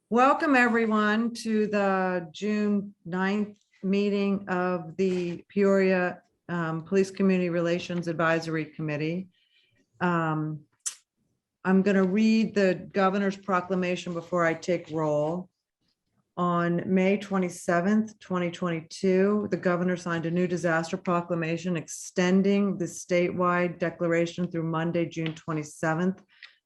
Welcome, everyone, to the June 9th meeting of the Peoria Police Community Relations Advisory Committee. I'm going to read the governor's proclamation before I take roll. On May 27th, 2022, the governor signed a new disaster proclamation extending the statewide declaration through Monday, June 27th,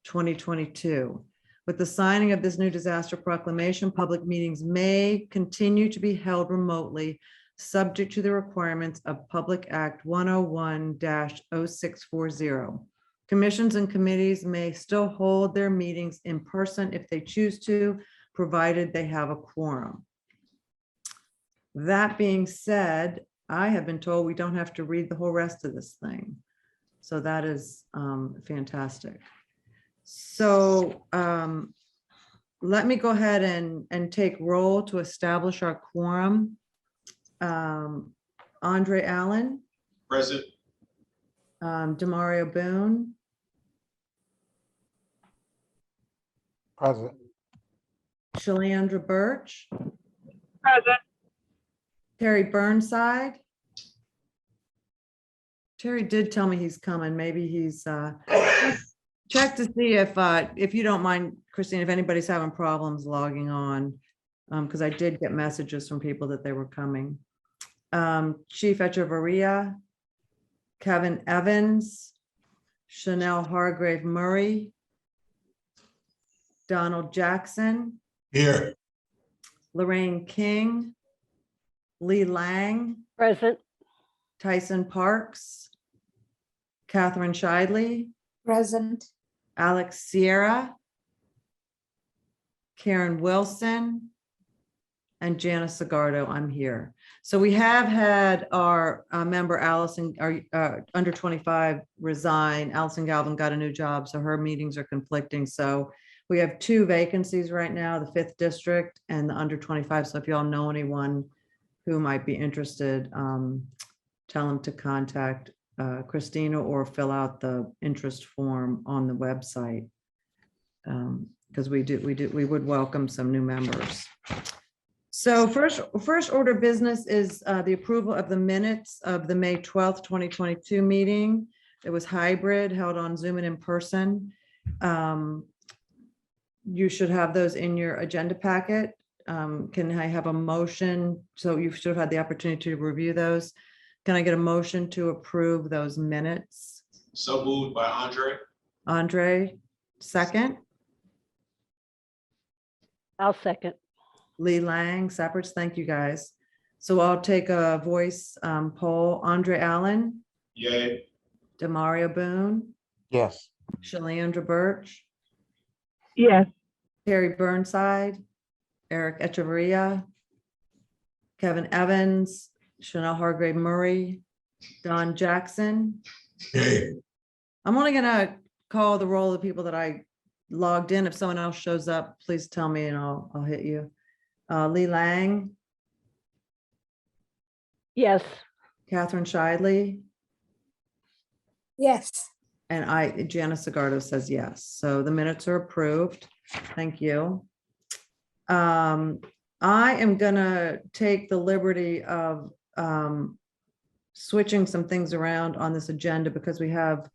2022. With the signing of this new disaster proclamation, public meetings may continue to be held remotely, subject to the requirements of Public Act 101-0640. Commissions and committees may still hold their meetings in person if they choose to, provided they have a quorum. That being said, I have been told we don't have to read the whole rest of this thing. So that is fantastic. So let me go ahead and take roll to establish our quorum. Andre Allen. Present. Demario Boone. Present. Shalandra Birch. Present. Terry Burnside. Terry did tell me he's coming. Maybe he's check to see if you don't mind, Christine, if anybody's having problems logging on, because I did get messages from people that they were coming. Chief Echevarria, Kevin Evans, Chanel Hargrave Murray, Donald Jackson, Here. Lorraine King, Lee Lang, Present. Tyson Parks, Catherine Shidley, Present. Alex Sierra, Karen Wilson, and Janice Sagardo. I'm here. So we have had our member Allison, our under 25 resign. Allison Galvin got a new job, so her meetings are conflicting. So we have two vacancies right now, the 5th district and the under 25. So if y'all know anyone who might be interested, tell them to contact Christina or fill out the interest form on the website. Because we would welcome some new members. So first order of business is the approval of the minutes of the May 12th, 2022 meeting. It was hybrid, held on Zoom and in person. You should have those in your agenda packet. Can I have a motion? So you should have had the opportunity to review those. Can I get a motion to approve those minutes? So moved by Andre. Andre, second. I'll second. Lee Lang, Separates, thank you guys. So I'll take a voice poll. Andre Allen, Yay. Demario Boone, Yes. Shalandra Birch, Yes. Terry Burnside, Eric Echevarria, Kevin Evans, Chanel Hargrave Murray, Don Jackson. Yay. I'm only gonna call the roll of the people that I logged in. If someone else shows up, please tell me and I'll hit you. Lee Lang, Yes. Catherine Shidley, Yes. and Janice Sagardo says yes. So the minutes are approved. Thank you. I am gonna take the liberty of switching some things around on this agenda because we have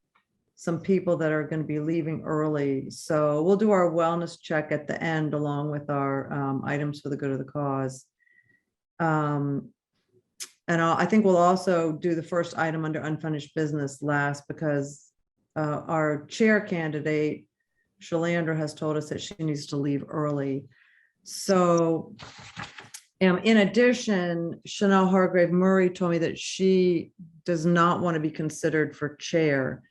some people that are going to be leaving early. So we'll do our wellness check at the end along with our items for the good of the cause. And I think we'll also do the first item under unfinished business last because our chair candidate, Shalandra, has told us that she needs to leave early. So in addition, Chanel Hargrave Murray told me that she does not want to be considered for chair.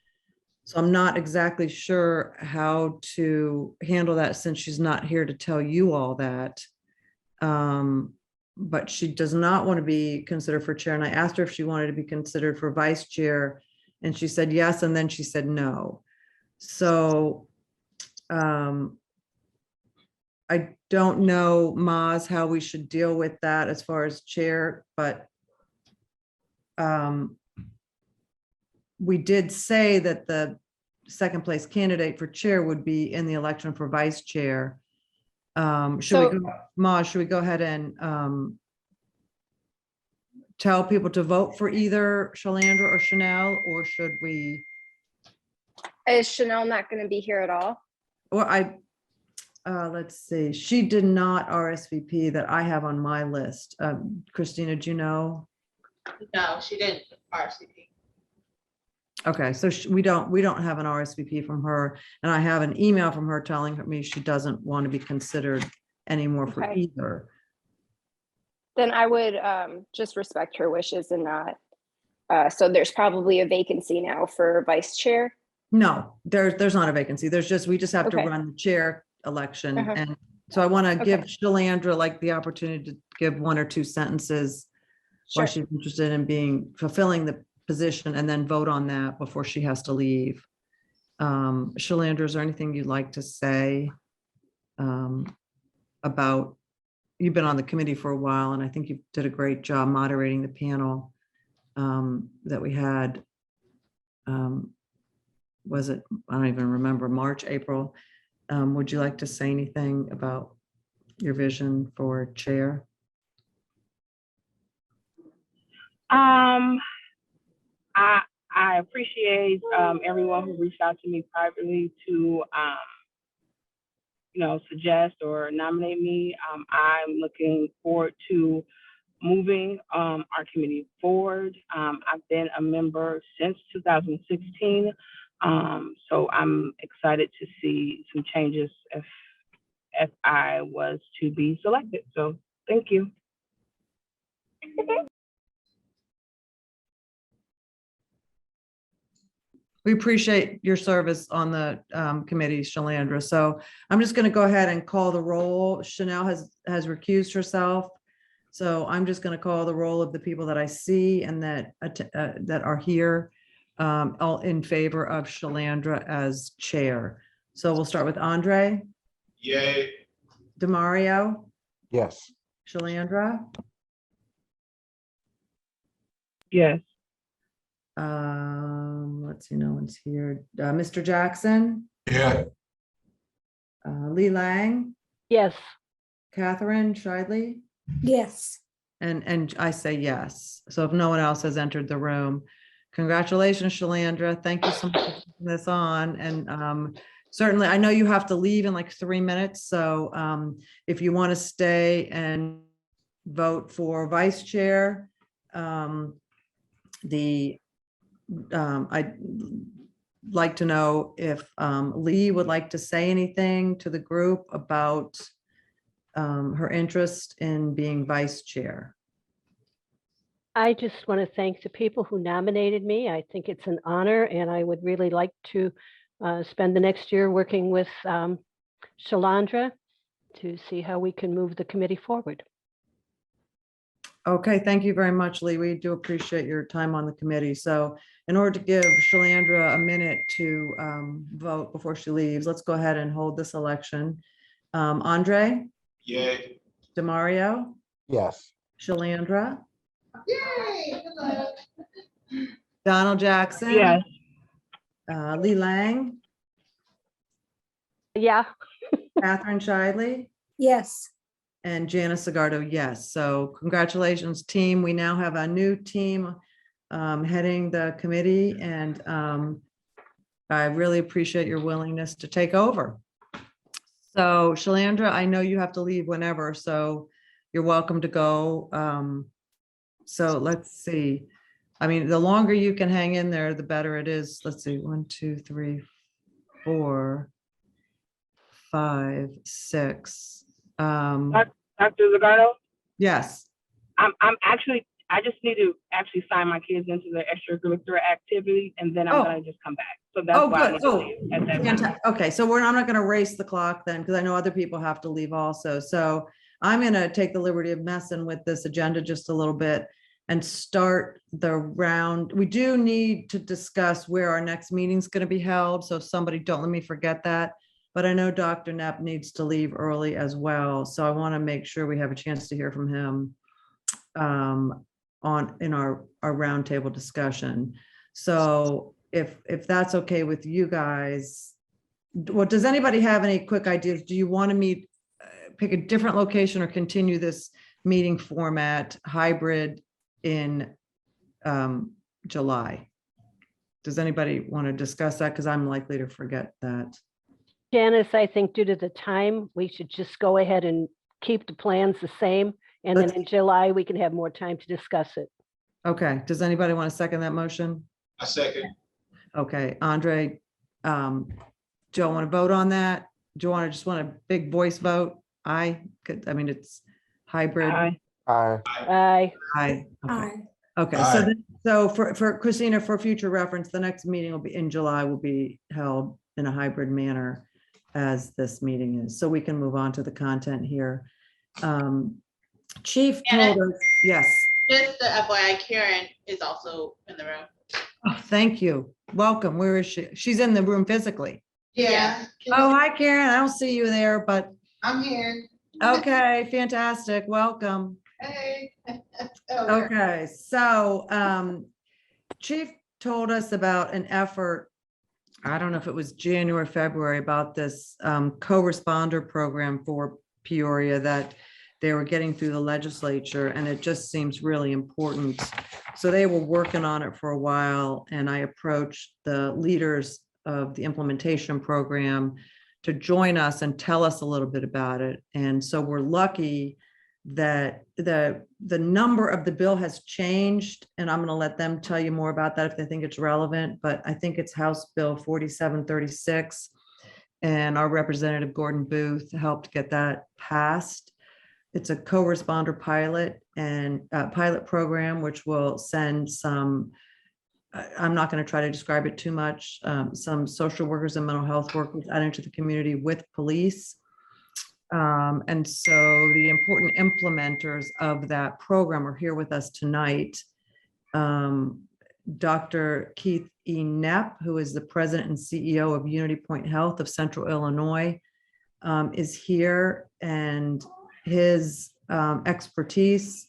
So I'm not exactly sure how to handle that since she's not here to tell you all that. But she does not want to be considered for chair. And I asked her if she wanted to be considered for vice chair. And she said yes. And then she said no. So I don't know, Maz, how we should deal with that as far as chair, but we did say that the second place candidate for chair would be in the election for vice chair. Should we So- go, Maj, should we go ahead and tell people to vote for either Shalandra or Chanel, or should we, Is Chanel not going to be here at all? or let's see, she did not RSVP that I have on my list. Christina, do you know? No, she didn't RSVP. Okay, so we don't have an RSVP from her, and I have an email from her telling me she doesn't want to be considered anymore for Okay. either. Then I would just respect her wishes and not. So there's probably a vacancy now for vice chair. No, there's not a vacancy. We just have to Okay. run the chair election. Uh-huh. And so I want to give Okay. Shalandra like the opportunity to give one or two sentences why Sure. she's interested in fulfilling the position, and then vote on that before she has to leave. Shalandra, is there anything you'd like to say about, you've been on the committee for a while, and I think you did a great job moderating the panel that we had. Was it, I don't even remember, March, April? Would you like to say anything about your vision for chair? I appreciate everyone who reached out to me privately to suggest or nominate me. I'm looking forward to moving our committee forward. I've been a member since 2016, so I'm excited to see some changes if I was to be selected. So thank you. We appreciate your service on the committee, Shalandra. So I'm just going to go ahead and call the roll. Chanel has recused herself. So I'm just going to call the roll of the people that I see and that are here, all in favor of Shalandra as chair. So we'll start with Andre, Yay. DeMario, Yes. Shalandra, Yes. let's see, no one's here. Mr. Jackson, Yeah. Lee Lang, Yes. Catherine Shidley, Yes. and I say yes. So if no one else has entered the room, congratulations, Shalandra. Thank you so much for taking this on. And certainly, I know you have to leave in like 3 minutes. So if you want to stay and vote for vice chair, I'd like to know if Lee would like to say anything to the group about her interest in being vice chair. I just want to thank the people who nominated me. I think it's an honor, and I would really like to spend the next year working with Shalandra to see how we can move the committee forward. Okay, thank you very much, Lee. We do appreciate your time on the committee. So in order to give Shalandra a minute to vote before she leaves, let's go ahead and hold this election. Andre, Yay. DeMario, Yes. Shalandra, Yay. Hello. Donald Jackson. Yes. Lee Lang, Yeah. Catherine Shidley, Yes. and Janice Sagardo, yes. So congratulations, team. We now have a new team heading the committee, and I really appreciate your willingness to take over. So Shalandra, I know you have to leave whenever, so you're welcome to go. So let's see. I mean, the longer you can hang in there, the better it is. Let's see, 1, 2, 3, 4, 5, 6. Dr. Zagardo, Yes. I just need to actually sign my kids into the extracurricular activity, and then I'm Oh. gonna just come back. So that's Oh, why I good. need to Oh, leave at that time. fantastic. Okay, so I'm not going to race the clock then, because I know other people have to leave also. So I'm going to take the liberty of messing with this agenda just a little bit and start the round. We do need to discuss where our next meeting is going to be held. So if somebody, don't let me forget that. But I know Dr. Knapp needs to leave early as well. So I want to make sure we have a chance to hear from him in our roundtable discussion. So if that's okay with you guys, well, does anybody have any quick ideas? Do you want to meet pick a different location or continue this meeting format hybrid in July. Does anybody want to discuss that? Because I'm likely to forget that. Janice, I think due to the time, we should just go ahead and keep the plans the same. And then Let's- in July, we can have more time to discuss it. Okay, does anybody want to second that motion? I second. Okay, Andre, Joe, want to vote on that? Do you want to just want a big voice vote? Aye, I mean, it's hybrid. Aye. Aye. Aye. Aye. Okay. Aye. Okay, Aye. so, so for Christina, for future reference, the next meeting will be in July, will be held in a hybrid manner as this meeting is, so we can move on to the content here. Chief told us, yes, Just the FYI, Karen is also in the room. oh, thank you, welcome, where is she? She's in the room physically. Yeah. Oh, hi Karen, I don't see you there, but, I'm here. okay, fantastic, welcome. Hey. Okay, so Chief told us about an effort, I don't know if it was January, February, about this co-responder program for Peoria that they were getting through the legislature, and it just seems really important. So they were working on it for a while, and I approached the leaders of the implementation program to join us and tell us a little bit about it. And so we're lucky that the number of the bill has changed, and I'm going to let them tell you more about that if they think it's relevant, but I think it's House Bill 4736, and our Representative Gordon Booth helped get that passed. It's a co-responder pilot and pilot program, which will send some, I'm not going to try to describe it too much, some social workers and mental health workers out into the community with police. And so the important implementers of that program are here with us tonight. Dr. Keith E. Knapp, who is the president and CEO of Unity Point Health of Central Illinois, is here, and his expertise,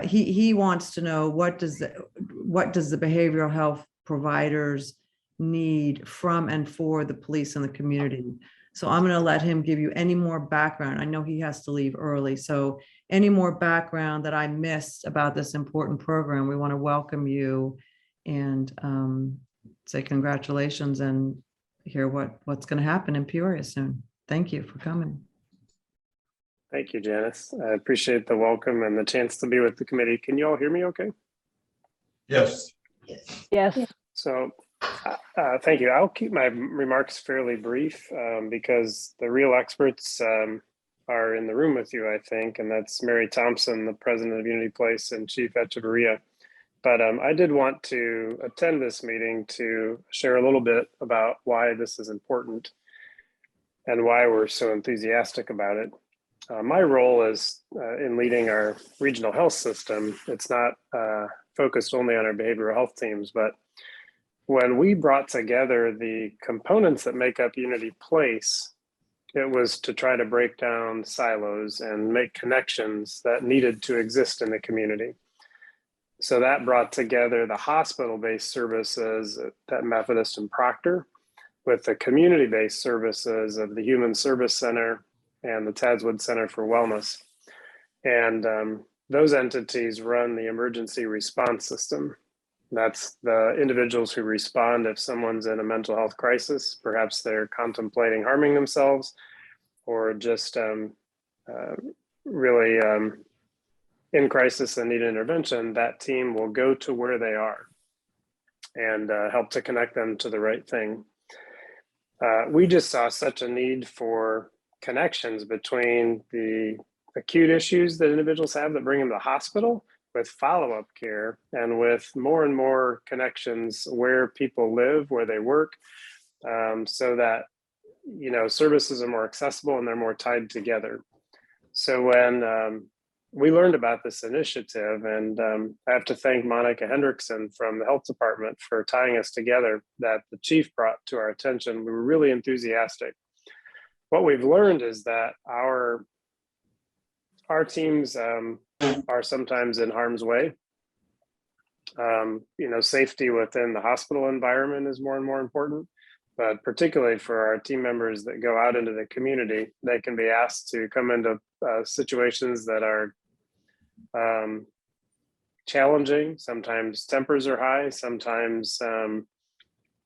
he wants to know what does the behavioral health providers need from and for the police and the community. So I'm going to let him give you any more background. I know he has to leave early, so any more background that I missed about this important program, we want to welcome you and say congratulations and hear what's going to happen in Peoria soon. Thank you for coming. Thank you, Janice. I appreciate the welcome and the chance to be with the committee. Can you all hear me okay? Yes. Yes. So thank you. I'll keep my remarks fairly brief because the real experts are in the room with you, I think, and that's Mary Thompson, the president of Unity Place, and Chief Echeverria. But I did want to attend this meeting to share a little bit about why this is important and why we're so enthusiastic about it. My role is in leading our regional health system. It's not focused only on our behavioral health teams, but when we brought together the components that make up Unity Place, it was to try to break down silos and make connections that needed to exist in the community. So that brought together the hospital-based services at Methodist and Proctor with the community-based services of the Human Service Center and the Tadswood Center for Wellness. And those entities run the emergency response system. That's the individuals who respond if someone's in a mental health crisis, perhaps they're contemplating harming themselves, or just really in crisis and need intervention. That team will go to where they are and help to connect them to the right thing. We just saw such a need for connections between the acute issues that individuals have that bring them to the hospital with follow-up care, and with more and more connections where people live, where they work, so that, you know, services are more accessible and they're more tied together. So when we learned about this initiative, and I have to thank Monica Hendrickson from the health department for tying us together, that the chief brought to our attention, we were really enthusiastic. What we've learned is that our teams are sometimes in harm's way. You know, safety within the hospital environment is more and more important. but particularly for our team members that go out into the community, they can be asked to come into situations that are challenging. Sometimes tempers are high. Sometimes,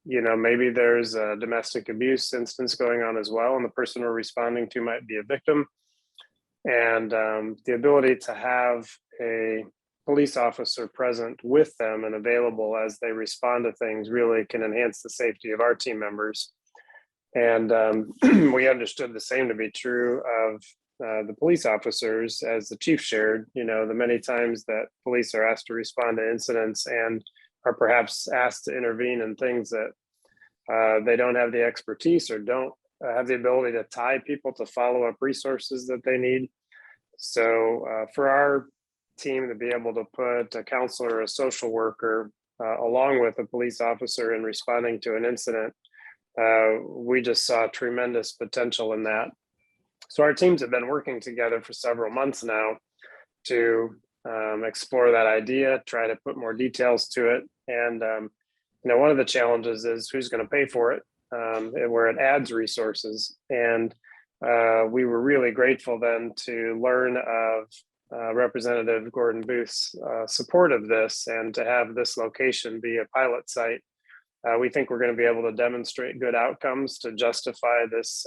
maybe there's a domestic abuse instance going on as well, and the person we're responding to might be a victim. And the ability to have a police officer present with them and available as they respond to things really can enhance the safety of our team members. And we understood the same to be true of the police officers, as the chief shared, the many times that police are asked to respond to incidents and are perhaps asked to intervene in things that they don't have the expertise or don't have the ability to tie people to follow up resources that they need. So for our team to be able to put a counselor or a social worker along with a police officer in responding to an incident, we just saw tremendous potential in that. So our teams have been working together for several months now to explore that idea, try to put more details to it. And, one of the challenges is who's going to pay for it, where it adds resources. And we were really grateful then to learn of Representative Gordon Booth's support of this, and to have this location be a pilot site. We think we're going to be able to demonstrate good outcomes to justify this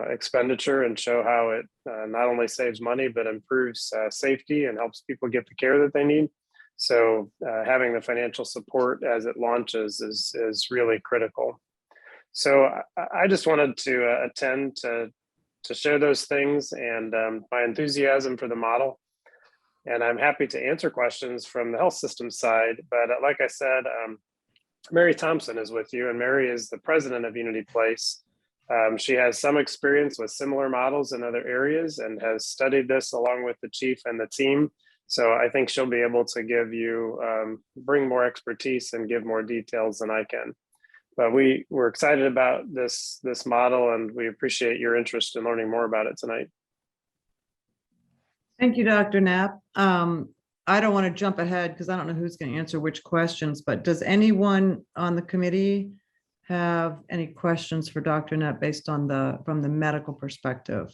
expenditure and show how it not only saves money, but improves safety and helps people get the care that they need. So having the financial support as it launches is really critical. So I just wanted to attend to share those things and my enthusiasm for the model. And I'm happy to answer questions from the health system side. But like I said, Mary Thompson is with you, and Mary is the president of Unity Place. She has some experience with similar models in other areas and has studied this along with the chief and the team. So I think she'll be able to give you, bring more expertise and give more details than I can. But we're excited about this model, and we appreciate your interest in learning more about it tonight. Thank you, Dr. Knapp. I don't want to jump ahead because I don't know who's going to answer which questions, but does anyone on the committee have any questions for Dr. Knapp based on from the medical perspective?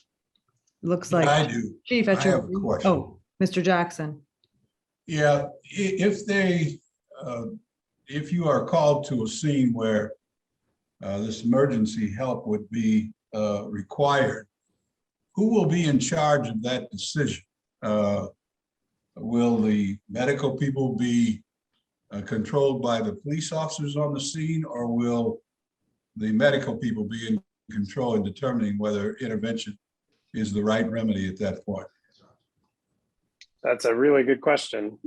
Looks like I do. Chief, I have a question. Oh, Mr. Jackson. Yeah, if you are called to a scene where this emergency help would be required, who will be in charge of that decision? Will the medical people be controlled by the police officers on the scene, or will the medical people be in control in determining whether intervention is the right remedy at that point? That's a really good question.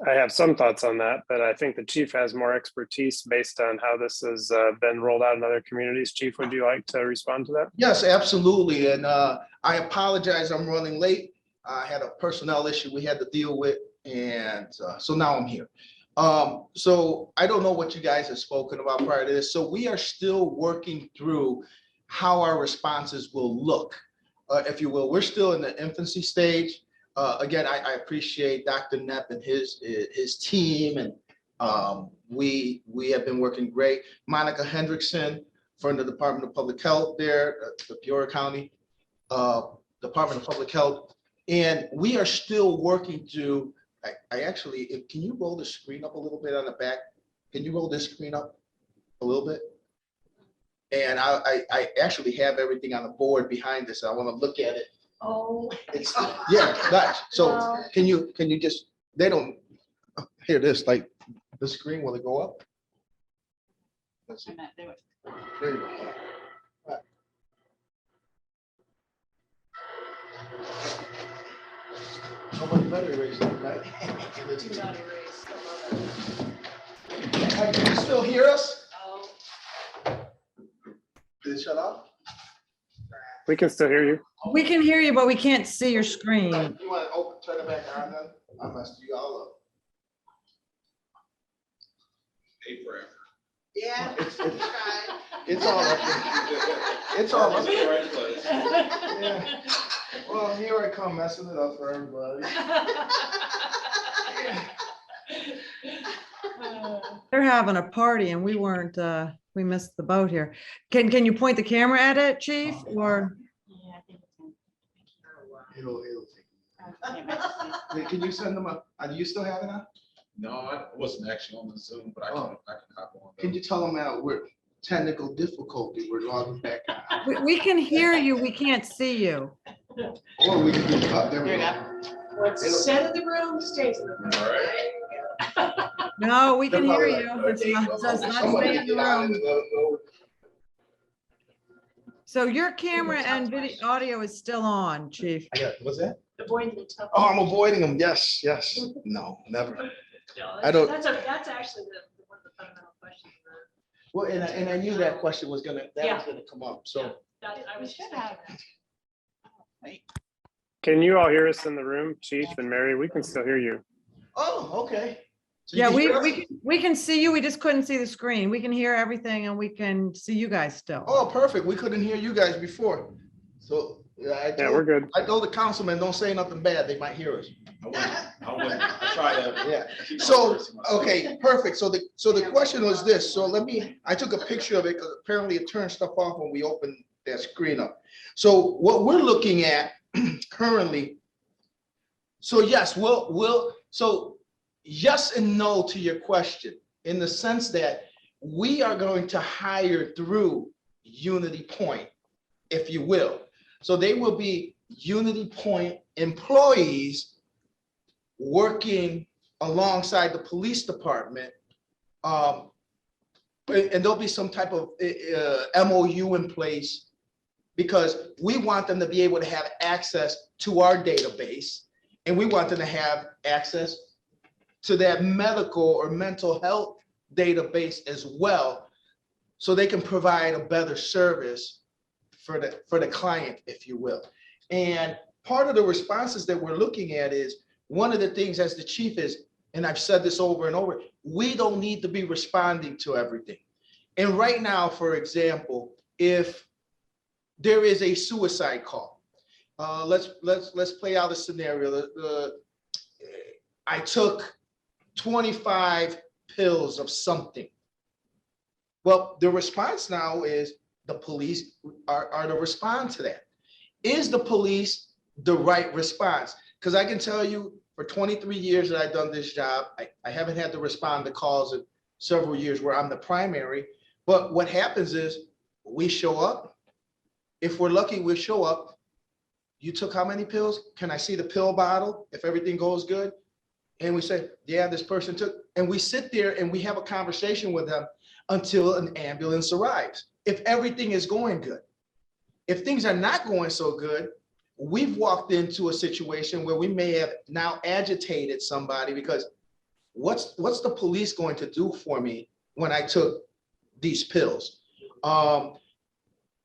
I have some thoughts on that, but I think the chief has more expertise based on how this has been rolled out in other communities. Chief, would you like to respond to that? Yes, absolutely. And I apologize, I'm running late. I had a personnel issue we had to deal with, and so now I'm here. So I don't know what you guys have spoken about prior to this. So we are still working through how our responses will look, if you will. We're still in the infancy stage. Again, I appreciate Dr. Knapp and his team, and we have been working great. Monica Hendrickson from the Department of Public Health there, the Peoria County Department of Public Health, and we are still working to. I actually, can you roll the screen up a little bit on the back? Can you roll this screen up a little bit? And I actually have everything on the board behind this. I want to look at it. Oh. It's, yeah, gotcha. So can you just, they don't hear this, like the screen, will it go up? Let's see. There you go. All right. Nobody better erase that, right? Can you still hear us? Did it shut off? We can still hear you. We can hear you, but we can't see your screen. You want to turn it back on then? I messed you all up. Pay for effort. Yeah. It's all up there. It's all up there. Right place. Yeah. Well, here I come messing it up for everybody. they're having a party and we weren't, we missed the boat here. Can you point the camera at it, chief, or? It'll take- Can you send them a, do you still have it on? No, I wasn't actually on the Zoom, but I can hop on. Can you tell them we're technical difficulty, we're logging back on? We can hear you, we can't see you. Or we can do, there we There you go. What's said in the room stays in the room. All right. No, we can hear you. They're It's not, it does not Somebody stay in the get on room. and let them know. So your camera and video audio is still on, chief. What's that? Avoiding the tough. Oh, I'm avoiding them. Yes, yes. No, never. I don't- That's actually one of the fundamental questions. Well, and I knew that question was gonna Yeah. come up, so. I was just thinking that. Can you all hear us in the room, Chief and Mary? We can still hear you. Oh, okay. So you Yeah, can hear us? we can see you. We just couldn't see the screen. We can hear everything and we can see you guys still. Oh, perfect. We couldn't hear you guys before. So, yeah, Yeah, we're good. I told the councilman, don't say nothing bad. They might hear us. I try to. Yeah. keep my So, words to myself. okay, perfect. So the question was this. So I took a picture of it because apparently it turned stuff off when we opened that screen up. So what we're looking at currently. So yes, so yes and no to your question, in the sense that we are going to hire through Unity Point, if you will. So they will be Unity Point employees working alongside the police department. And there'll be some type of MOU in place because we want them to be able to have access to our database, and we want them to have access to that medical or mental health database as well, so they can provide a better service for the client, if you will. And part of the responses that we're looking at is, one of the things as the chief is, and I've said this over and over, we don't need to be responding to everything. And right now, for example, if there is a suicide call, let's play out a scenario. I took 25 pills of something. Well, the response now is the police are to respond to that. Is the police the right response? Because I can tell you, for 23 years that I've done this job, I haven't had to respond to calls in several years where I'm the primary. But what happens is we show up. If we're lucky, we show up. You took how many pills? Can I see the pill bottle if everything goes good? And we say, yeah, this person took, and we sit there and we have a conversation with them until an ambulance arrives. If everything is going good. If things are not going so good, we've walked into a situation where we may have now agitated somebody, because what's the police going to do for me when I took these pills?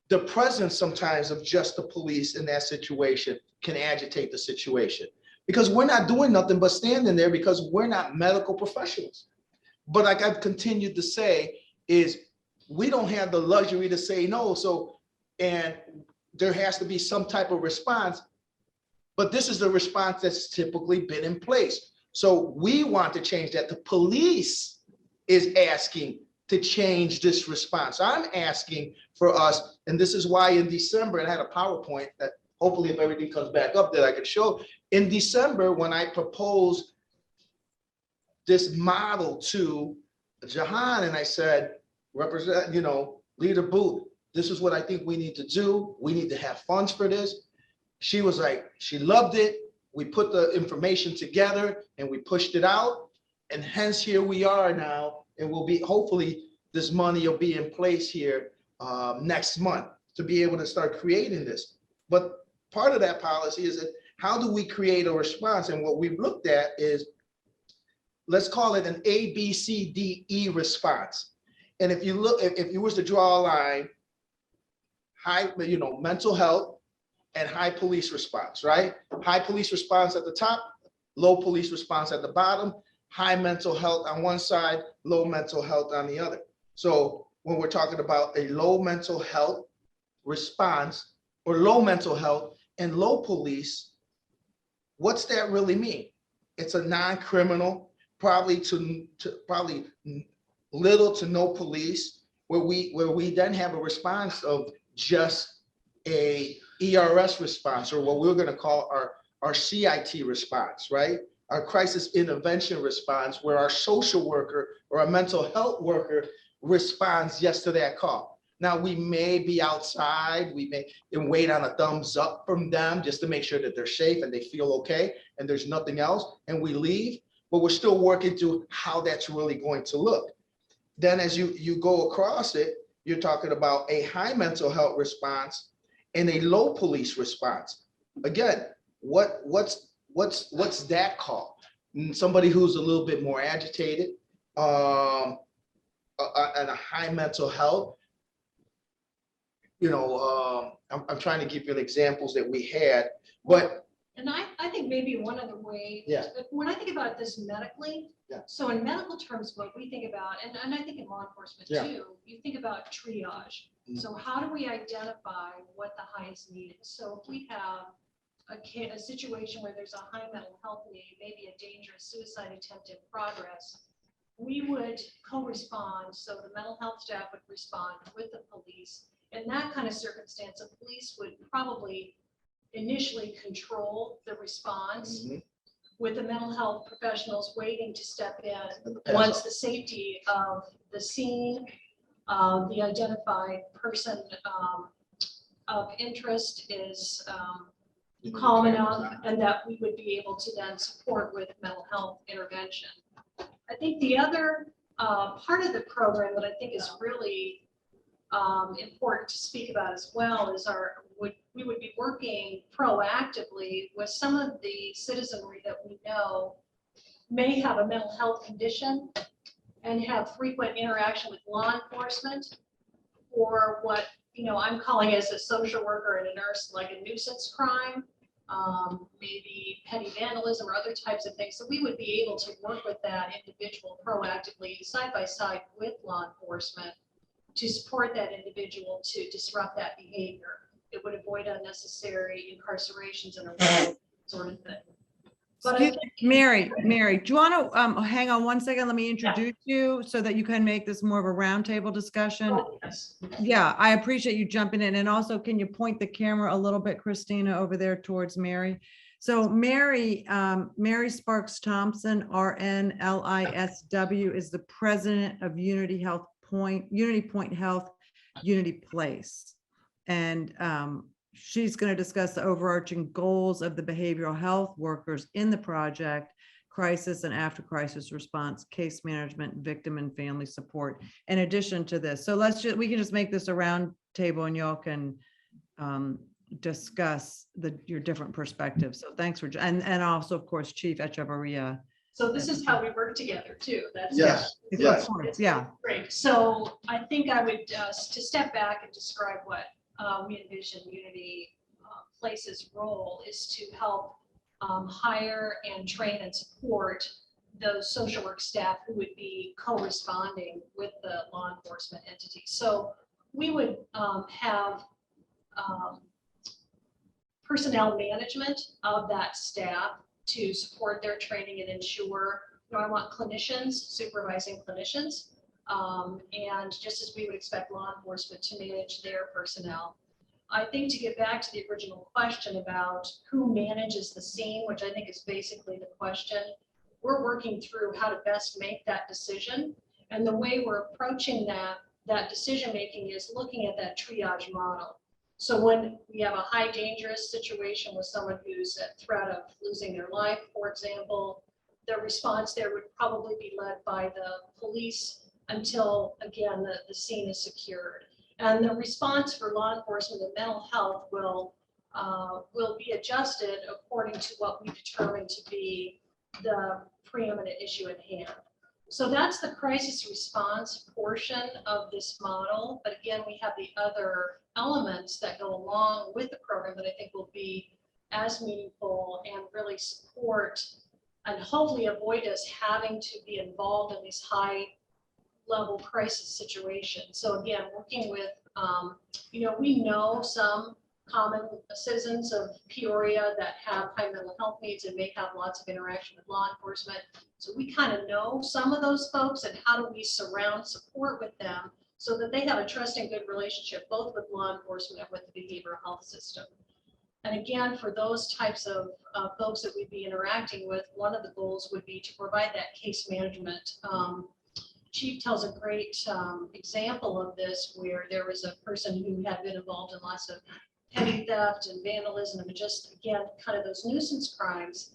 The presence sometimes of just the police in that situation can agitate the situation, because we're not doing nothing but standing there because we're not medical professionals. But like I've continued to say, is we don't have the luxury to say no. So, and there has to be some type of response, but this is the response that's typically been in place. So we want to change that. The police is asking to change this response. I'm asking for us, and this is why in December, and I had a PowerPoint that hopefully if everything comes back up that I could show. In December, when I proposed this model to Jahan, and I said, Leader Booth, this is what I think we need to do. We need to have funds for this. She was like, she loved it. We put the information together and we pushed it out. And hence here we are now, and we'll be, hopefully this money will be in place here next month to be able to start creating this. But part of that policy is that how do we create a response? And what we've looked at is, let's call it an A, B, C, D, E response. And if you look, if you was to draw a line, high, mental health and high police response, right? High police response at the top, low police response at the bottom, high mental health on one side, low mental health on the other. So when we're talking about a low mental health response or low mental health and low police, what's that really mean? It's a non-criminal, probably little to no police, where we then have a response of just a ERS response, or what we're going to call our CIT response, right? Our crisis intervention response, where our social worker or our mental health worker responds yes to that call. Now, we may be outside, we may wait on a thumbs up from them just to make sure that they're safe and they feel okay and there's nothing else, and we leave, but we're still working through how that's really going to look. Then as you go across it, you're talking about a high mental health response and a low police response. Again, what's that call? Somebody who's a little bit more agitated, and a high mental health. I'm trying to give you the examples that we had, but And I think maybe one other way, Yeah. when I think about this medically, Yeah. so in medical terms, what we think about, and I think in law enforcement Yeah. too, you think about triage. Mhm. So how do we identify what the highest need is? So if we have a situation where there's a high mental health need, maybe a dangerous suicide attempt in progress, we would co-respond. So the mental health staff would respond with the police. In that kind of circumstance, the police would probably initially control the response, Mhm. with the mental health professionals waiting to step in And the pass once up. the safety of the scene, the identified person of interest is calm cameras enough, on. and that we would be able to then support with mental health intervention. I think the other part of the program that I think is really important to speak about as well is we would be working proactively with some of the citizenry that we know may have a mental health condition and have frequent interaction with law enforcement, or what I'm calling as a social worker and a nurse, like a nuisance crime, maybe petty vandalism or other types of things. So we would be able to work with that individual proactively side by side with law enforcement to support that individual to disrupt that behavior. It would avoid unnecessary incarcerations and arrests, sort of thing. But Excuse me, Mary, do you want to hang on one second? Let me introduce you so that you can make this more of a roundtable discussion. Yes. Yeah, I appreciate you jumping in. And also, can you point the camera a little bit, Christina, over there towards Mary? So Mary Sparks Thompson, RNLISW, is the president of Unity Point Health, Unity Place. And she's going to discuss the overarching goals of the behavioral health workers in the project, crisis and after crisis response, case management, victim and family support, in addition to this. So we can just make this a round table and y'all can discuss your different perspectives. So thanks for, and also of course, Chief Echevarria. So this is how we work together too. That's Yes. Of course, yeah. great. So I think I would to step back and describe what we envision Unity Place's role is to help hire and train and support those social work staff who would be co-responding with the law enforcement entity. So we would have personnel management of that staff to support their training and ensure, I want clinicians supervising clinicians. And just as we would expect law enforcement to manage their personnel. I think to get back to the original question about who manages the scene, which I think is basically the question, we're working through how to best make that decision. And the way we're approaching that decision-making is looking at that triage model. So when we have a high dangerous situation with someone who's at threat of losing their life, for example, the response there would probably be led by the police until, again, the scene is secured. And the response for law enforcement and mental health will be adjusted according to what we determine to be the preeminent issue at hand. So that's the crisis response portion of this model. But again, we have the other elements that go along with the program that I think will be as meaningful and really support and hopefully avoid us having to be involved in these high level crisis situations. So again, working with, we know some common citizens of Peoria that have high mental health needs and may have lots of interaction with law enforcement. So we kind of know some of those folks, and how do we surround support with them so that they have a trusting, good relationship both with law enforcement and with the behavioral health system. And again, for those types of folks that we'd be interacting with, one of the goals would be to provide that case management. Chief tells a great example of this where there was a person who had been involved in lots of petty theft and vandalism and just, again, kind of those nuisance crimes.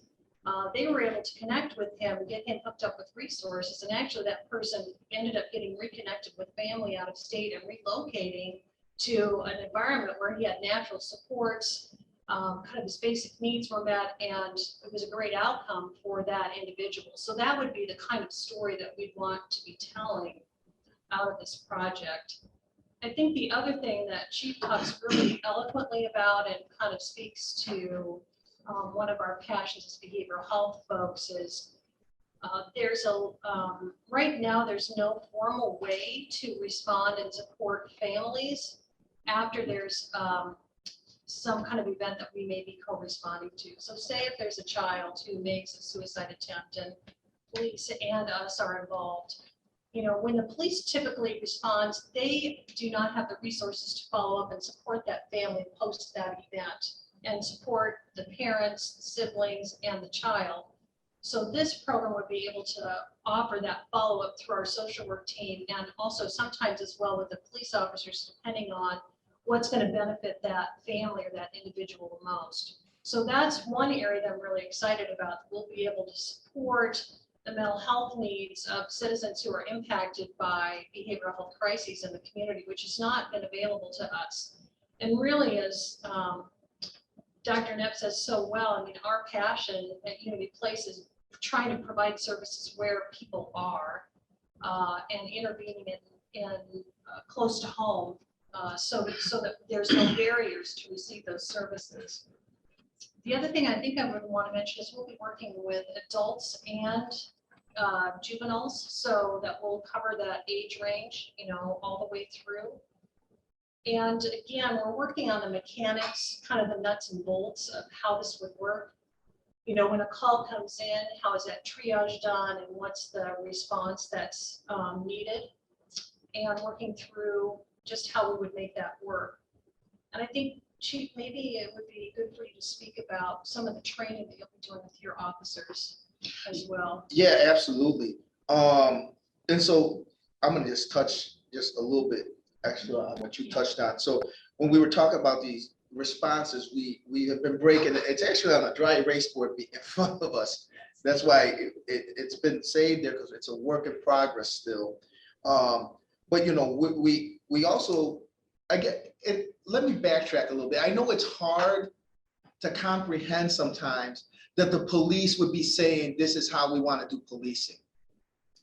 They were able to connect with him and get him hooked up with resources. And actually that person ended up getting reconnected with family out of state and relocating to an environment where he had natural supports, kind of his basic needs were met, and it was a great outcome for that individual. So that would be the kind of story that we'd want to be telling out of this project. I think the other thing that Chief talks really eloquently about and kind of speaks to one of our passions as behavioral health folks is there's right now there's no formal way to respond and support families after there's some kind of event that we may be co-responding to. So say if there's a child who makes a suicide attempt and police and us are involved, you know, when the police typically respond, they do not have the resources to follow up and support that family post that event and support the parents, the siblings, and the child. So this program would be able to offer that follow-up through our social work team, and also sometimes as well with the police officers, depending on what's going to benefit that family or that individual the most. So that's one area that I'm really excited about. We'll be able to support the mental health needs of citizens who are impacted by behavioral health crises in the community, which has not been available to us. And really, as Dr. Knepp says so well, I mean, our passion at Unity Place is trying to provide services where people are and intervening in close to home so that there's no barriers to receive those services. The other thing I think I would want to mention is we'll be working with adults and juveniles, so that will cover that age range, you know, all the way through. And again, we're working on the mechanics, kind of the nuts and bolts of how this would work. You know, when a call comes in, how is that triage done and what's the response that's needed, and working through just how we would make that work. And I think, Chief, maybe it would be good for you to speak about some of the training that you'll be doing with your officers as well. Yeah, absolutely. And so I'm gonna just touch just a little bit extra on what you touched on. So when we were talking about these responses, we have been breaking, it's actually on a dry erase board in front of us. That's why it's been saved there, because it's a work in progress still. But you know, we also, let me backtrack a little bit. I know it's hard to comprehend sometimes that the police would be saying, this is how we want to do policing.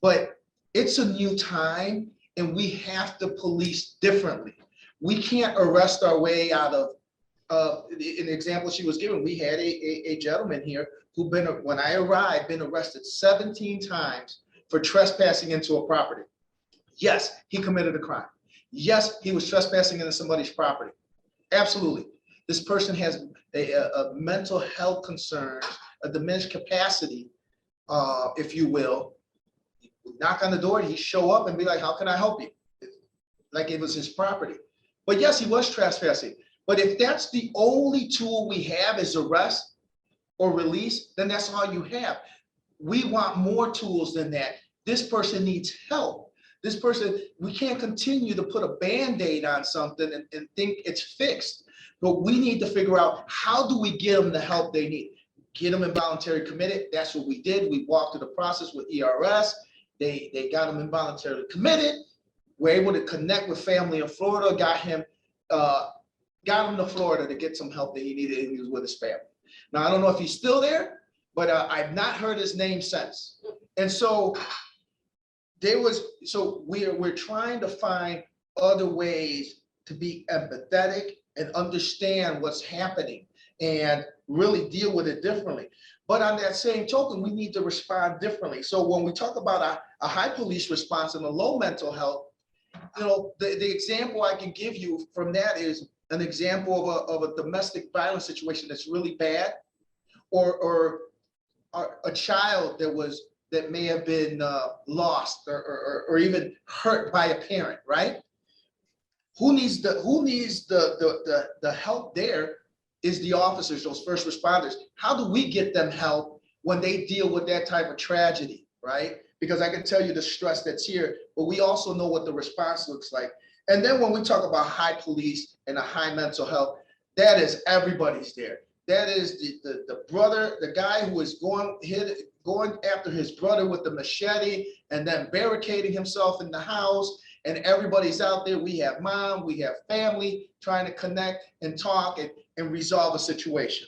But it's a new time and we have to police differently. We can't arrest our way out of, an example she was giving, we had a gentleman here who when I arrived, been arrested 17 times for trespassing into a property. Yes, he committed a crime. Yes, he was trespassing into somebody's property. Absolutely. This person has a mental health concern, a diminished capacity, if you will. Knock on the door, he'd show up and be like, how can I help you? Like it was his property. But yes, he was trespassing. But if that's the only tool we have is arrest or release, then that's all you have. We want more tools than that. This person needs help. This person, we can't continue to put a Band-Aid on something and think it's fixed. But we need to figure out, how do we get them the help they need? Get them involuntarily committed. That's what we did. We walked through the process with ERS. They got him involuntarily committed. We're able to connect with family in Florida, got him to Florida to get some help that he needed, and he was with his family. Now, I don't know if he's still there, but I've not heard his name since. And so we're trying to find other ways to be empathetic and understand what's happening and really deal with it differently. But on that same token, we need to respond differently. So when we talk about a high police response and a low mental health, You know, the example I can give you from that is an example of a domestic violence situation that's really bad, or a child that may have been lost or even hurt by a parent, right? Who needs the help there is the officers, those first responders. How do we get them help when they deal with that type of tragedy, right? Because I can tell you the stress that's here, but we also know what the response looks like. And then when we talk about high police and a high mental health, that is everybody's there. That is the brother, the guy who is going after his brother with the machete and then barricading himself in the house, and everybody's out there. We have mom, we have family trying to connect and talk and resolve a situation.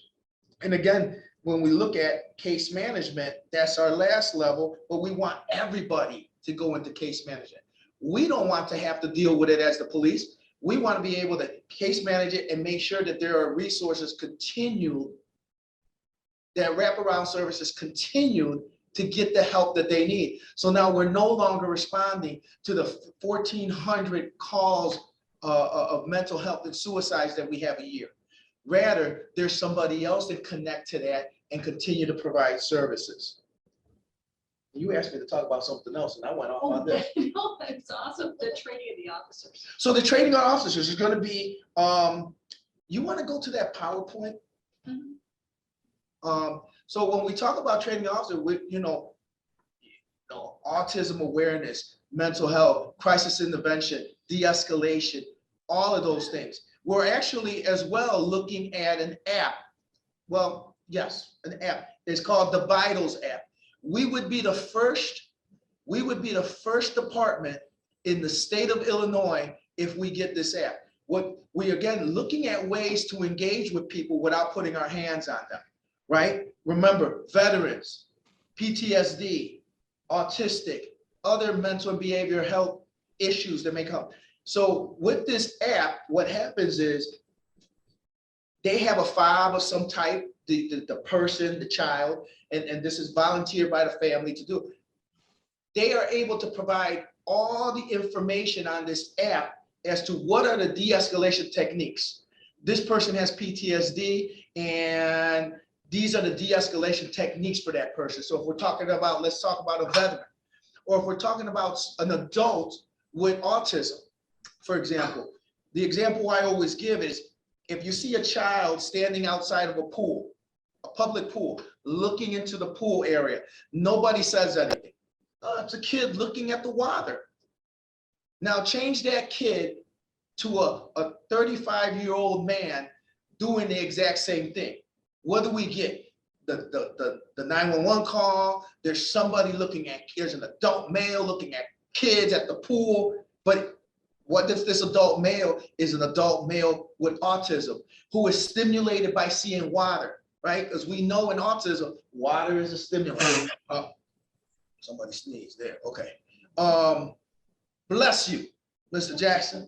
And again, when we look at case management, that's our last level, but we want everybody to go into case management. We don't want to have to deal with it as the police. We want to be able to case manage it and make sure that there are resources continued, that wraparound services continued to get the help that they need. So now we're no longer responding to the 1,400 calls of mental health and suicides that we have a year. Rather, there's somebody else that connect to that and continue to provide services. You asked me to talk about something else, and I went off on this. No, it's awesome, the training of the officers. So the training of officers is going to be, you want to go to that PowerPoint? Mhm. So when we talk about training officers, with autism awareness, mental health, crisis intervention, de-escalation, all of those things. We're actually as well looking at an app. Well, yes, an app. It's called the Vitals app. We would be the first department in the state of Illinois if we get this app. What we again looking at ways to engage with people without putting our hands on them, right? Remember, veterans, PTSD, autistic, other mental and behavioral health issues that may come. So with this app, what happens is they have a fob of some type, the person, the child, and this is volunteered by the family to do. They are able to provide all the information on this app as to what are the de-escalation techniques. This person has PTSD, and these are the de-escalation techniques for that person. So if we're talking about, let's talk about a veteran, or if we're talking about an adult with autism, for example, the example I always give is if you see a child standing outside of a pool, a public pool, looking into the pool area, nobody says anything. It's a kid looking at the water. Now change that kid to a 35-year-old man doing the exact same thing. What do we get? The 911 call, there's somebody there's an adult male looking at kids at the pool, but what if this adult male is an adult male with autism who is stimulated by seeing water, right? Because we know in autism, water is a stimulant. Somebody sneezed there, okay. Bless you, Mr. Jackson.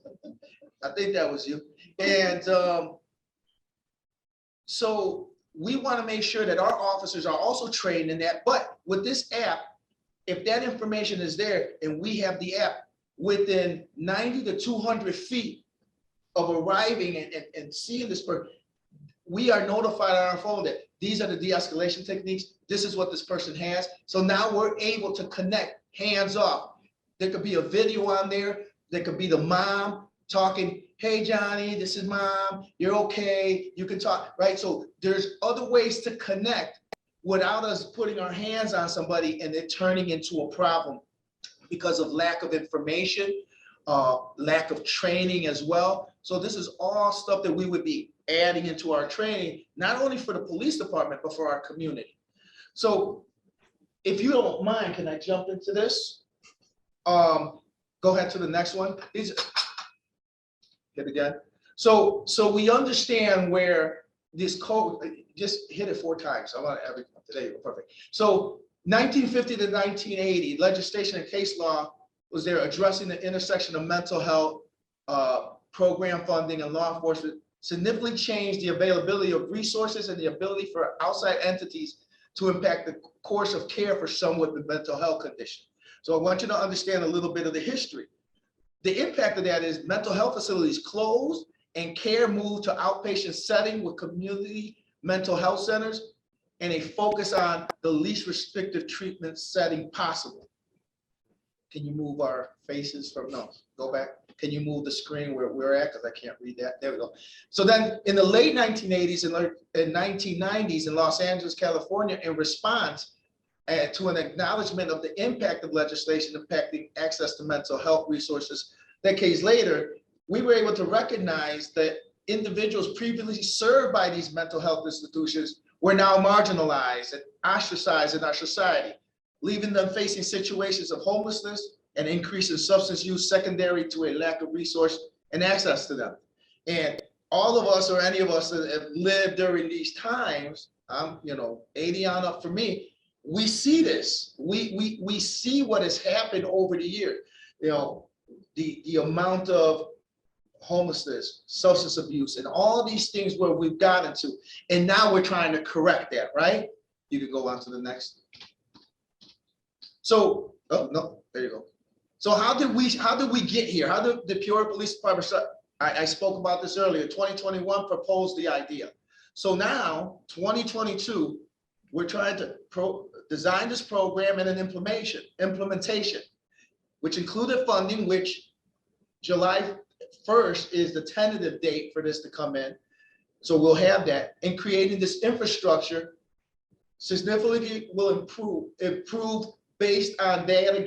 I think that was you. And so we want to make sure that our officers are also trained in that. But with this app, if that information is there and we have the app, within 90 to 200 feet of arriving and seeing this person, we are notified on our phone that these are the de-escalation techniques. This is what this person has. So now we're able to connect hands off. There could be a video on there. There could be the mom talking, hey, Johnny, this is mom. You're okay. You can talk, right? So there's other ways to connect without us putting our hands on somebody and it turning into a problem because of lack of information, lack of training as well. So this is all stuff that we would be adding into our training, not only for the police department, but for our community. So if you don't mind, can I jump into this? Go ahead to the next one. Hit again. So we understand where this code, just hit it 4 times. I want every today, perfect. So 1950 to 1980, legislation and case law was there addressing the intersection of mental health, program funding, and law enforcement, significantly changed the availability of resources and the ability for outside entities to impact the course of care for someone with mental health condition. So I want you to understand a little bit of the history. the impact of that is mental health facilities closed and care moved to outpatient setting with community mental health centers and a focus on the least restrictive treatment setting possible. Can you move our faces from, no, go back. Can you move the screen where we're at? Because I can't read that. There we go. So then in the late 1980s and 1990s in Los Angeles, California, in response to an acknowledgement of the impact of legislation impacting access to mental health resources, decades later, we were able to recognize that individuals previously served by these mental health institutions were now marginalized and ostracized in our society, leaving them facing situations of homelessness and increase in substance use secondary to a lack of resource and access to them. And all of us, or any of us that have lived during these times, 80 on up for me, we see this. We see what has happened over the years. The amount of homelessness, substance abuse, and all these things where we've gotten to, and now we're trying to correct that, right? You can go on to the next. So, oh no, there you go. So how did we get here? How did the Peoria Police Department start? I spoke about this earlier. 2021 proposed the idea. So now, 2022, we're trying to design this program and an implementation, which included funding, which July 1st is the tentative date for this to come in. So we'll have that. And creating this infrastructure significantly will improve based on data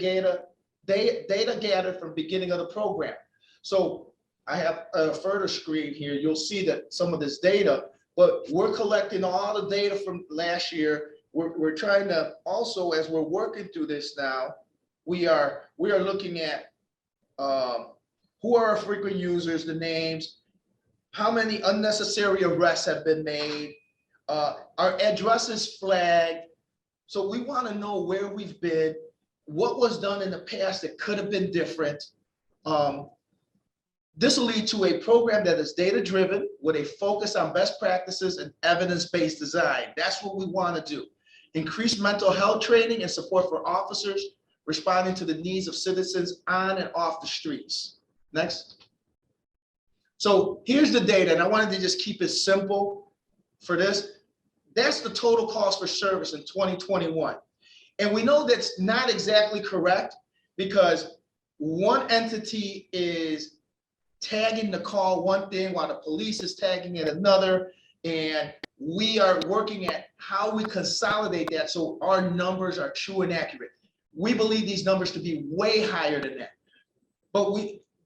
gathered from beginning of the program. So I have a further screen here. You'll see that some of this data, but we're collecting all the data from last year. We're trying to also, as we're working through this now, we are looking at who are our frequent users, the names, how many unnecessary arrests have been made, our addresses flagged. So we want to know where we've been, what was done in the past that could have been different. This will lead to a program that is data-driven with a focus on best practices and evidence-based design. That's what we want to do. Increase mental health training and support for officers responding to the needs of citizens on and off the streets. Next. So here's the data, and I wanted to just keep it simple for this. That's the total cost for service in 2021. And we know that's not exactly correct because one entity is tagging the call one thing while the police is tagging it another. And we are working at how we consolidate that so our numbers are true and accurate. We believe these numbers to be way higher than that. But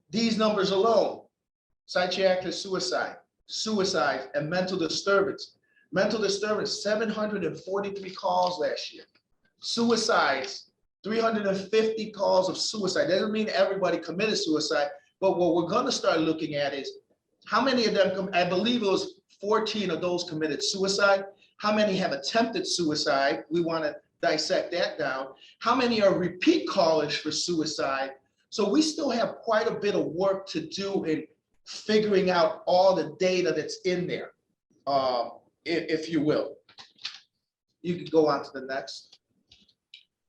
these numbers alone, psychiatric suicide, and mental disturbance. Mental disturbance, 743 calls last year. Suicides, 350 calls of suicide. That doesn't mean everybody committed suicide, but what we're going to start looking at is how many of them, I believe it was 14 of those committed suicide. How many have attempted suicide? We want to dissect that down. How many are repeat callers for suicide? So we still have quite a bit of work to do in figuring out all the data that's in there, if you will. You can go on to the next.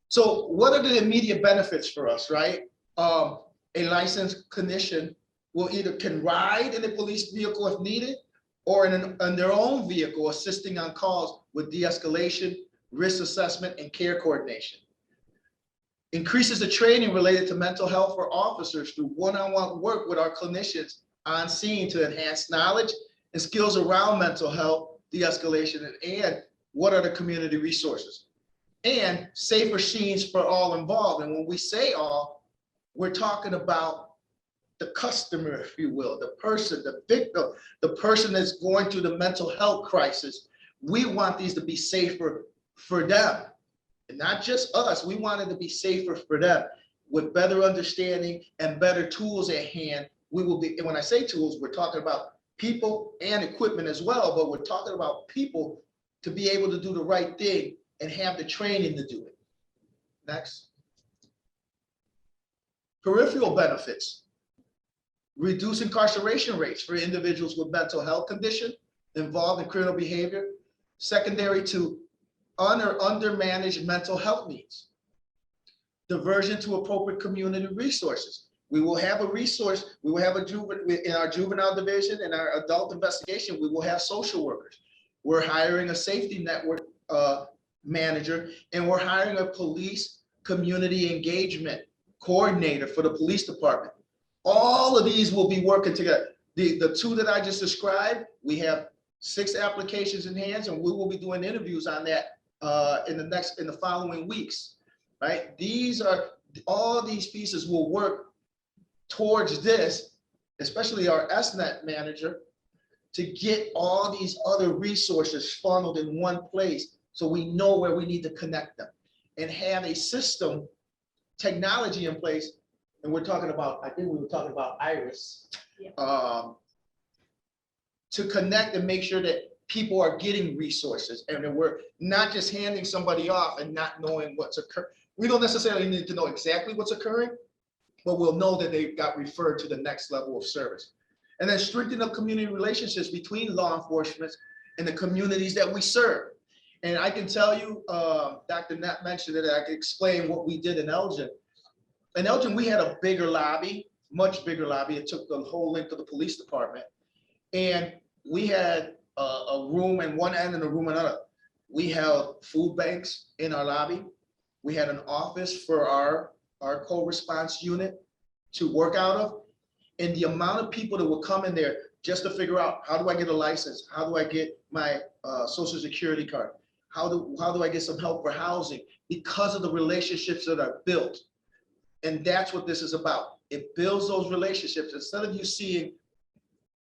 So what are the immediate benefits for us, right? A licensed clinician will either can ride in a police vehicle if needed, or in their own vehicle, assisting on calls with de-escalation, risk assessment, and care coordination. Increases the training related to mental health for officers through one-on-one work with our clinicians on scene to enhance knowledge and skills around mental health, de-escalation, and what are the community resources. And safer scenes for all involved. And when we say all, we're talking about the customer, if you will, the person, the victim, the person that's going through the mental health crisis. We want these to be safer for them, and not just us. We want it to be safer for them with better understanding and better tools at hand. We will be, and when I say tools, we're talking about people and equipment as well, but we're talking about people to be able to do the right thing and have the training to do it. Next. Peripheral benefits. Reduce incarceration rates for individuals with mental health condition involved in criminal behavior, secondary to undermanaged mental health needs. Diversion to appropriate community resources. We will have a resource. We will have a in our juvenile division and our adult investigation. We will have social workers. We're hiring a safety network manager, and we're hiring a police community engagement coordinator for the police department. All of these will be working together. The two that I just described, we have 6 applications in hands, and we will be doing interviews on that in the following weeks, right? All these pieces will work towards this, especially our SNET manager, to get all these other resources funneled in one place so we know where we need to connect them and have a system, technology in place. And we're talking about, I think we were talking about Iris, to connect and make sure that people are getting resources and that we're not just handing somebody off and not knowing what's occurring. We don't necessarily need to know exactly what's occurring, but we'll know that they got referred to the next level of service. And then strengthen the community relationships between law enforcement and the communities that we serve. And I can tell you, Dr. Knapp mentioned it, I can explain what we did in Elgin. In Elgin, we had a bigger lobby, much bigger lobby. It took the whole length of the police department. And we had a room in one end and a room in another. We held food banks in our lobby. We had an office for our co-response unit to work out of. And the amount of people that would come in there just to figure out, how do I get a license? How do I get my social security card? How do I get some help for housing? Because of the relationships that are built. And that's what this is about. It builds those relationships. Instead of you seeing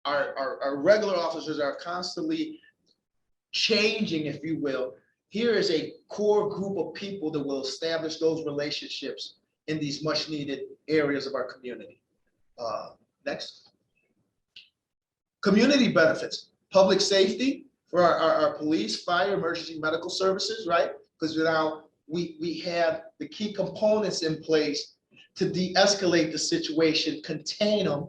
our regular officers are constantly changing, if you will, here is a core group of people that will establish those relationships in these much needed areas of our community. Next. Community benefits, public safety for our police, fire, emergency medical services, right? Because now we have the key components in place to de-escalate the situation, contain them.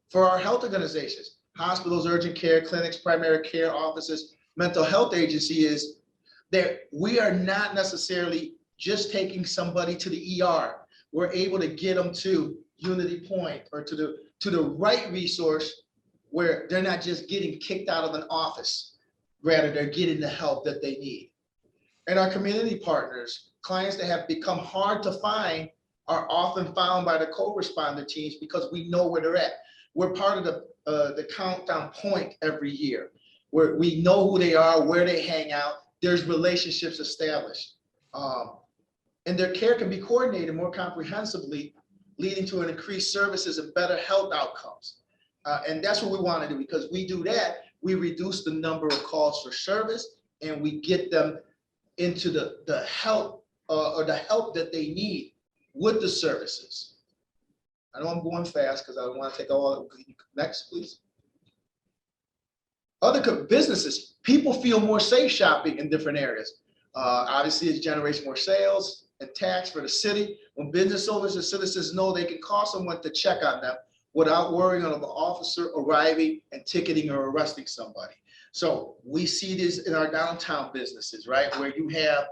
For our health organizations, hospitals, urgent care, clinics, primary care offices, mental health agency is that we are not necessarily just taking somebody to the ER. We're able to get them to Unity Point or to the right resource where they're not just getting kicked out of an office, rather they're getting the help that they need. And our community partners, clients that have become hard to find, are often found by the co-responder teams because we know where they're at. We're part of the countdown point every year, where we know who they are, where they hang out. There's relationships established. And their care can be coordinated more comprehensively, leading to an increased services and better health outcomes. And that's what we want to do, because we do that, we reduce the number of calls for service and we get them into the help or the help that they need with the services. I know I'm going fast because I don't want to take all. Next, please. Other businesses, people feel more safe shopping in different areas. Obviously, it generates more sales and tax for the city. When business owners and citizens know they can call someone to check on them without worrying of an officer arriving and ticketing or arresting somebody. So we see this in our downtown businesses, right? Where you have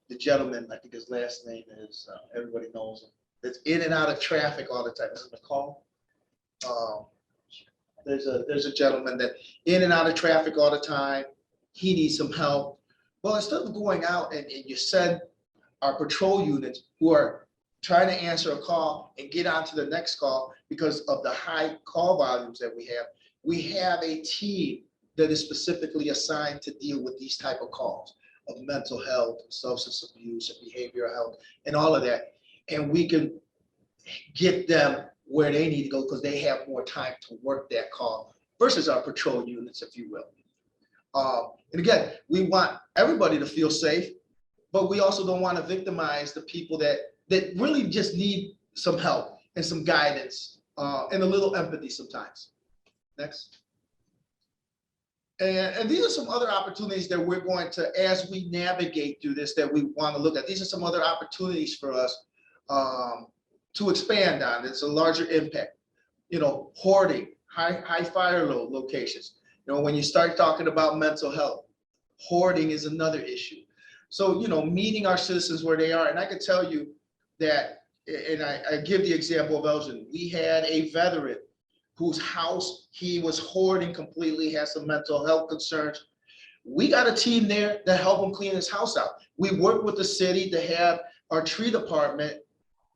the gentleman, I think his last name is, everybody knows him, that's in and out of traffic all the time. This is McCall. There's a gentleman that in and out of traffic all the time. He needs some help. Well, instead of going out and you send our patrol units who are trying to answer a call and get on to the next call because of the high call volumes that we have a team that is specifically assigned to deal with these type of calls of mental health, substance abuse, and behavioral health, and all of that. And we can get them where they need to go because they have more time to work that call versus our patrol units, if you will. And again, we want everybody to feel safe, but we also don't want to victimize the people that really just need some help and some guidance and a little empathy sometimes. Next. And these are some other opportunities that we're going to, as we navigate through this, that we want to look at. These are some other opportunities for us to expand on. It's a larger impact. You know, hoarding, high fire load locations. You know, when you start talking about mental health, hoarding is another issue. So, you know, meeting our citizens where they are. And I can tell you that and I give the example of Elgin. We had a veteran whose house he was hoarding completely, has some mental health concerns. We got a team there to help him clean his house out. We worked with the city to have our tree department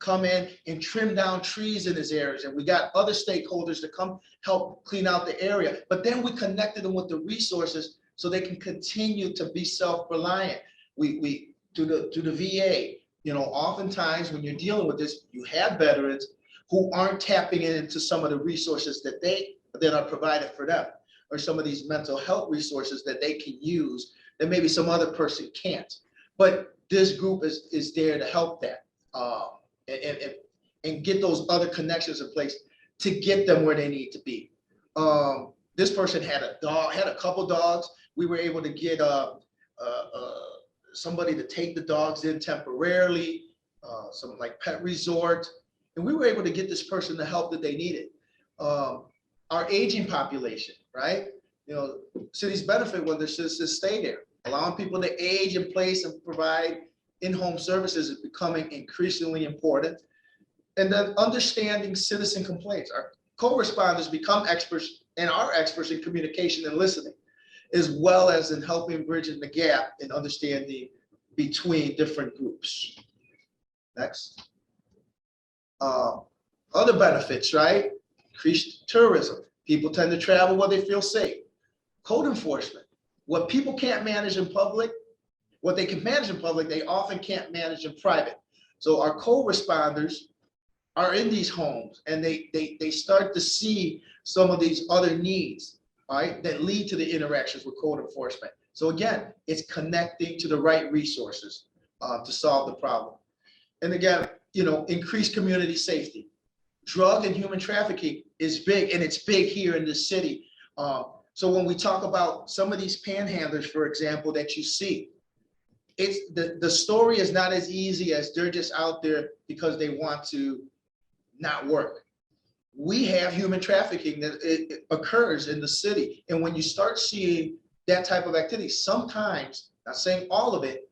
come in and trim down trees in his areas. And we got other stakeholders to come help clean out the area. But then we connected them with the resources so they can continue to be self-reliant. We to the VA, you know, oftentimes when you're dealing with this, you have veterans who aren't tapping into some of the resources that are provided for them, or some of these mental health resources that they can use that maybe some other person can't. But this group is there to help that and get those other connections in place to get them where they need to be. This person had a couple dogs. We were able to get somebody to take the dogs in temporarily, some like pet resort, and we were able to get this person the help that they needed. Our aging population, right? You know, cities benefit when their citizens stay there. Allowing people to age in place and provide in-home services is becoming increasingly important. And then understanding citizen complaints. Our co-responders become experts and are experts in communication and listening, as well as in helping bridging the gap in understanding between different groups. Next. Other benefits, right? Increased tourism. People tend to travel where they feel safe. Code enforcement. What people can't manage in public, what they can manage in public, they often can't manage in private. So our co-responders are in these homes and they start to see some of these other needs, right, that lead to the interactions with code enforcement. So again, it's connecting to the right resources to solve the problem. And again, you know, increased community safety. Drug and human trafficking is big, and it's big here in this city. So when we talk about some of these panhandlers, for example, that you see, it's the story is not as easy as they're just out there because they want to not work. We have human trafficking that it occurs in the city. And when you start seeing that type of activity, sometimes, not saying all of it,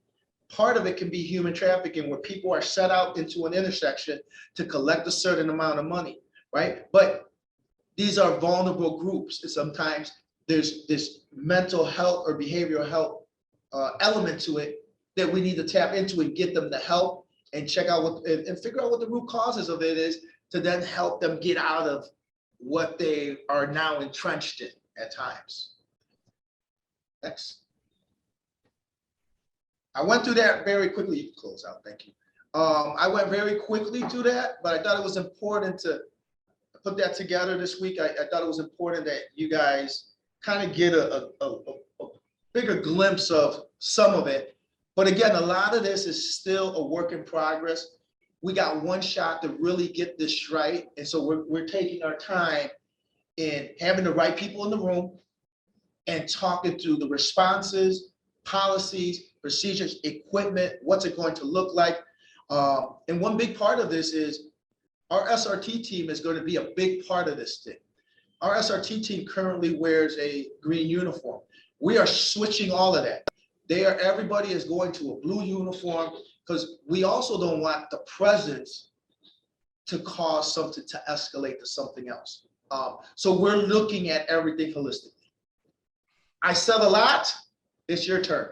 part of it can be human trafficking where people are set out into an intersection to collect a certain amount of money, right? But these are vulnerable groups. And sometimes there's this mental health or behavioral health element to it that we need to tap into and get them the help and check out what and figure out what the root causes of it is to then help them get out of what they are now entrenched in at times. Next. I went through that very quickly. You can close out, thank you. I went very quickly through that, but I thought it was important to put that together this week. I thought it was important that you guys kind of get a bigger glimpse of some of it. But again, a lot of this is still a work in progress. We got one shot to really get this right. And so we're taking our time in having the right people in the room and talking through the responses, policies, procedures, equipment, what's it going to look like? And one big part of this is our SRT team is going to be a big part of this thing. Our SRT team currently wears a green uniform. We are switching all of that. Everybody is going to a blue uniform because we also don't want the presence to cause something to escalate to something else. So we're looking at everything holistically. I said a lot. It's your turn.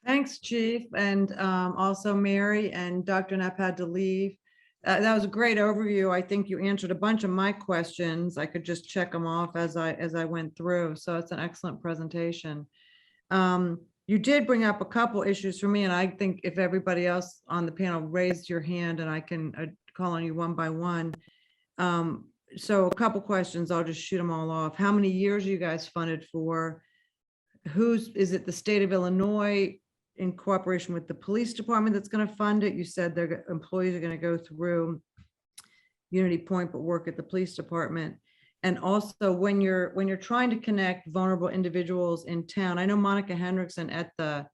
Thanks, Chief. And also Mary and Dr. Knapp had to leave. That was a great overview. I think you answered a bunch of my questions. I could just check them off as I went through. So it's an excellent presentation. You did bring up a couple issues for me, and I think if everybody else on the panel raised your hand and I can call on you one by one. So a couple questions, I'll just shoot them all off. How many years are you guys funded for? Is it the state of Illinois in cooperation with the police department that's going to fund it? You said their employees are going to go through Unity Point but work at the police department. And also when you're trying to connect vulnerable individuals in town, I know Monica Hendrickson at the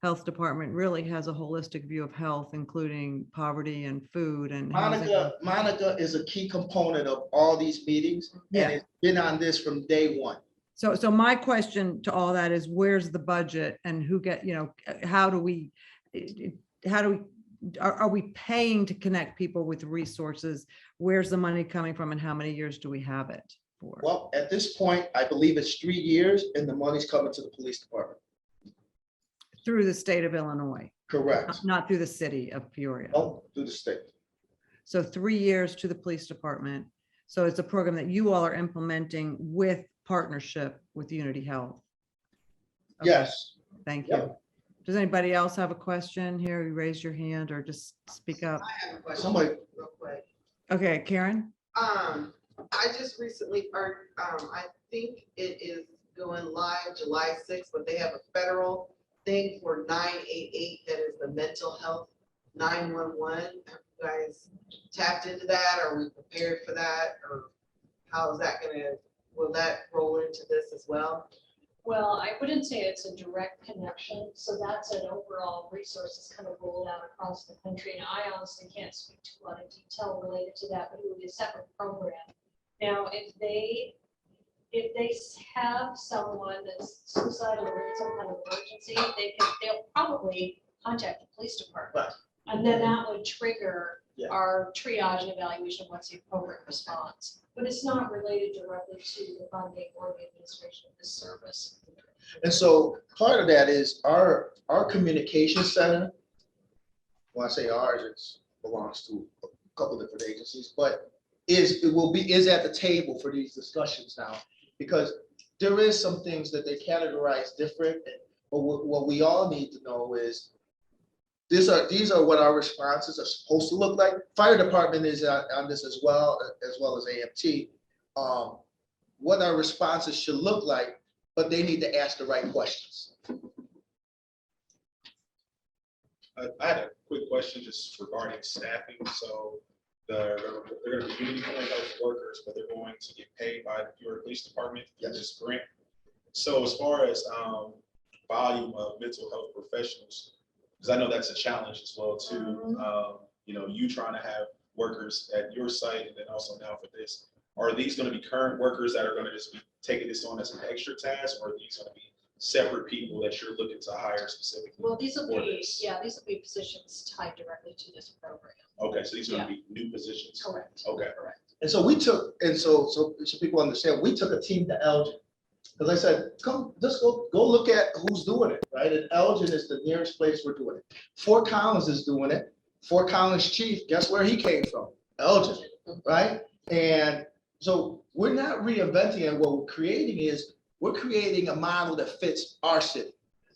health department really has a holistic view of health, including poverty and food and Monica is a key component of all these meetings. Yeah. And it's been on this from day one. So my question to all that is, where's the budget and who how do we are we paying to connect people with resources? Where's the money coming from and how many years do we have it for? Well, at this point, I believe it's 3 years and the money's coming to the police department. Through the state of Illinois, Correct. not through the city of Peoria. No, through the state. So 3 years to the police department. So it's a program that you all are implementing with partnership with Unity Health. Okay, Yes. thank Yeah. you. Does anybody else have a question here? You raise your hand or just speak up. I have a question. Somebody, Real quick. Okay, Karen? I just recently heard, I think it is going live July 6th, but they have a federal thing for 988 that is the mental health 911. Have you guys tapped into that? Are we prepared for that? Or how is that will that roll into this as well? Well, I wouldn't say it's a direct connection, so that's an overall resource that's kind of rolled out across the country. Now, I honestly can't speak to a lot of detail related to that, but it would be a separate program. Now, if they have someone that's suicidal or in some kind of emergency, they'll probably contact the police department. Right. And then that would trigger Yeah. our triage and evaluation of what's the appropriate response. But it's not related directly to the funding or the administration of this service. and so part of that is our communication center. When I say ours, it belongs to a couple different agencies, but is at the table for these discussions now, because there is some things that they categorize different. But what we all need to know is these are what our responses are supposed to look like. Fire department is on this as well as AMT. What our responses should look like, but they need to ask the right questions. I had a quick question just regarding staffing. So they're going to be Unity Point Health workers, but they're going to get paid by the Peoria Police Department through this grant. So as far as volume of mental health professionals, because I know that's a challenge as well too. You trying to have workers at your site, and then also now for this, are these going to be current workers that are going to just be taking this on as an extra task, or are these going to be separate people that you're looking to hire specifically? Well, these will for be, this? these will be positions tied directly to this program. Okay, so these are going to be new positions. Correct. Okay. Correct. And so so people understand, we took a team to Elgin. Because I said, come, just go look at who's doing it, right? And Elgin is the nearest place we're doing it. Fort Collins is doing it. Fort Collins chief, guess where he came from? Elgin, right? And so we're not reinventing it. What we're creating is, we're creating a model that fits our city.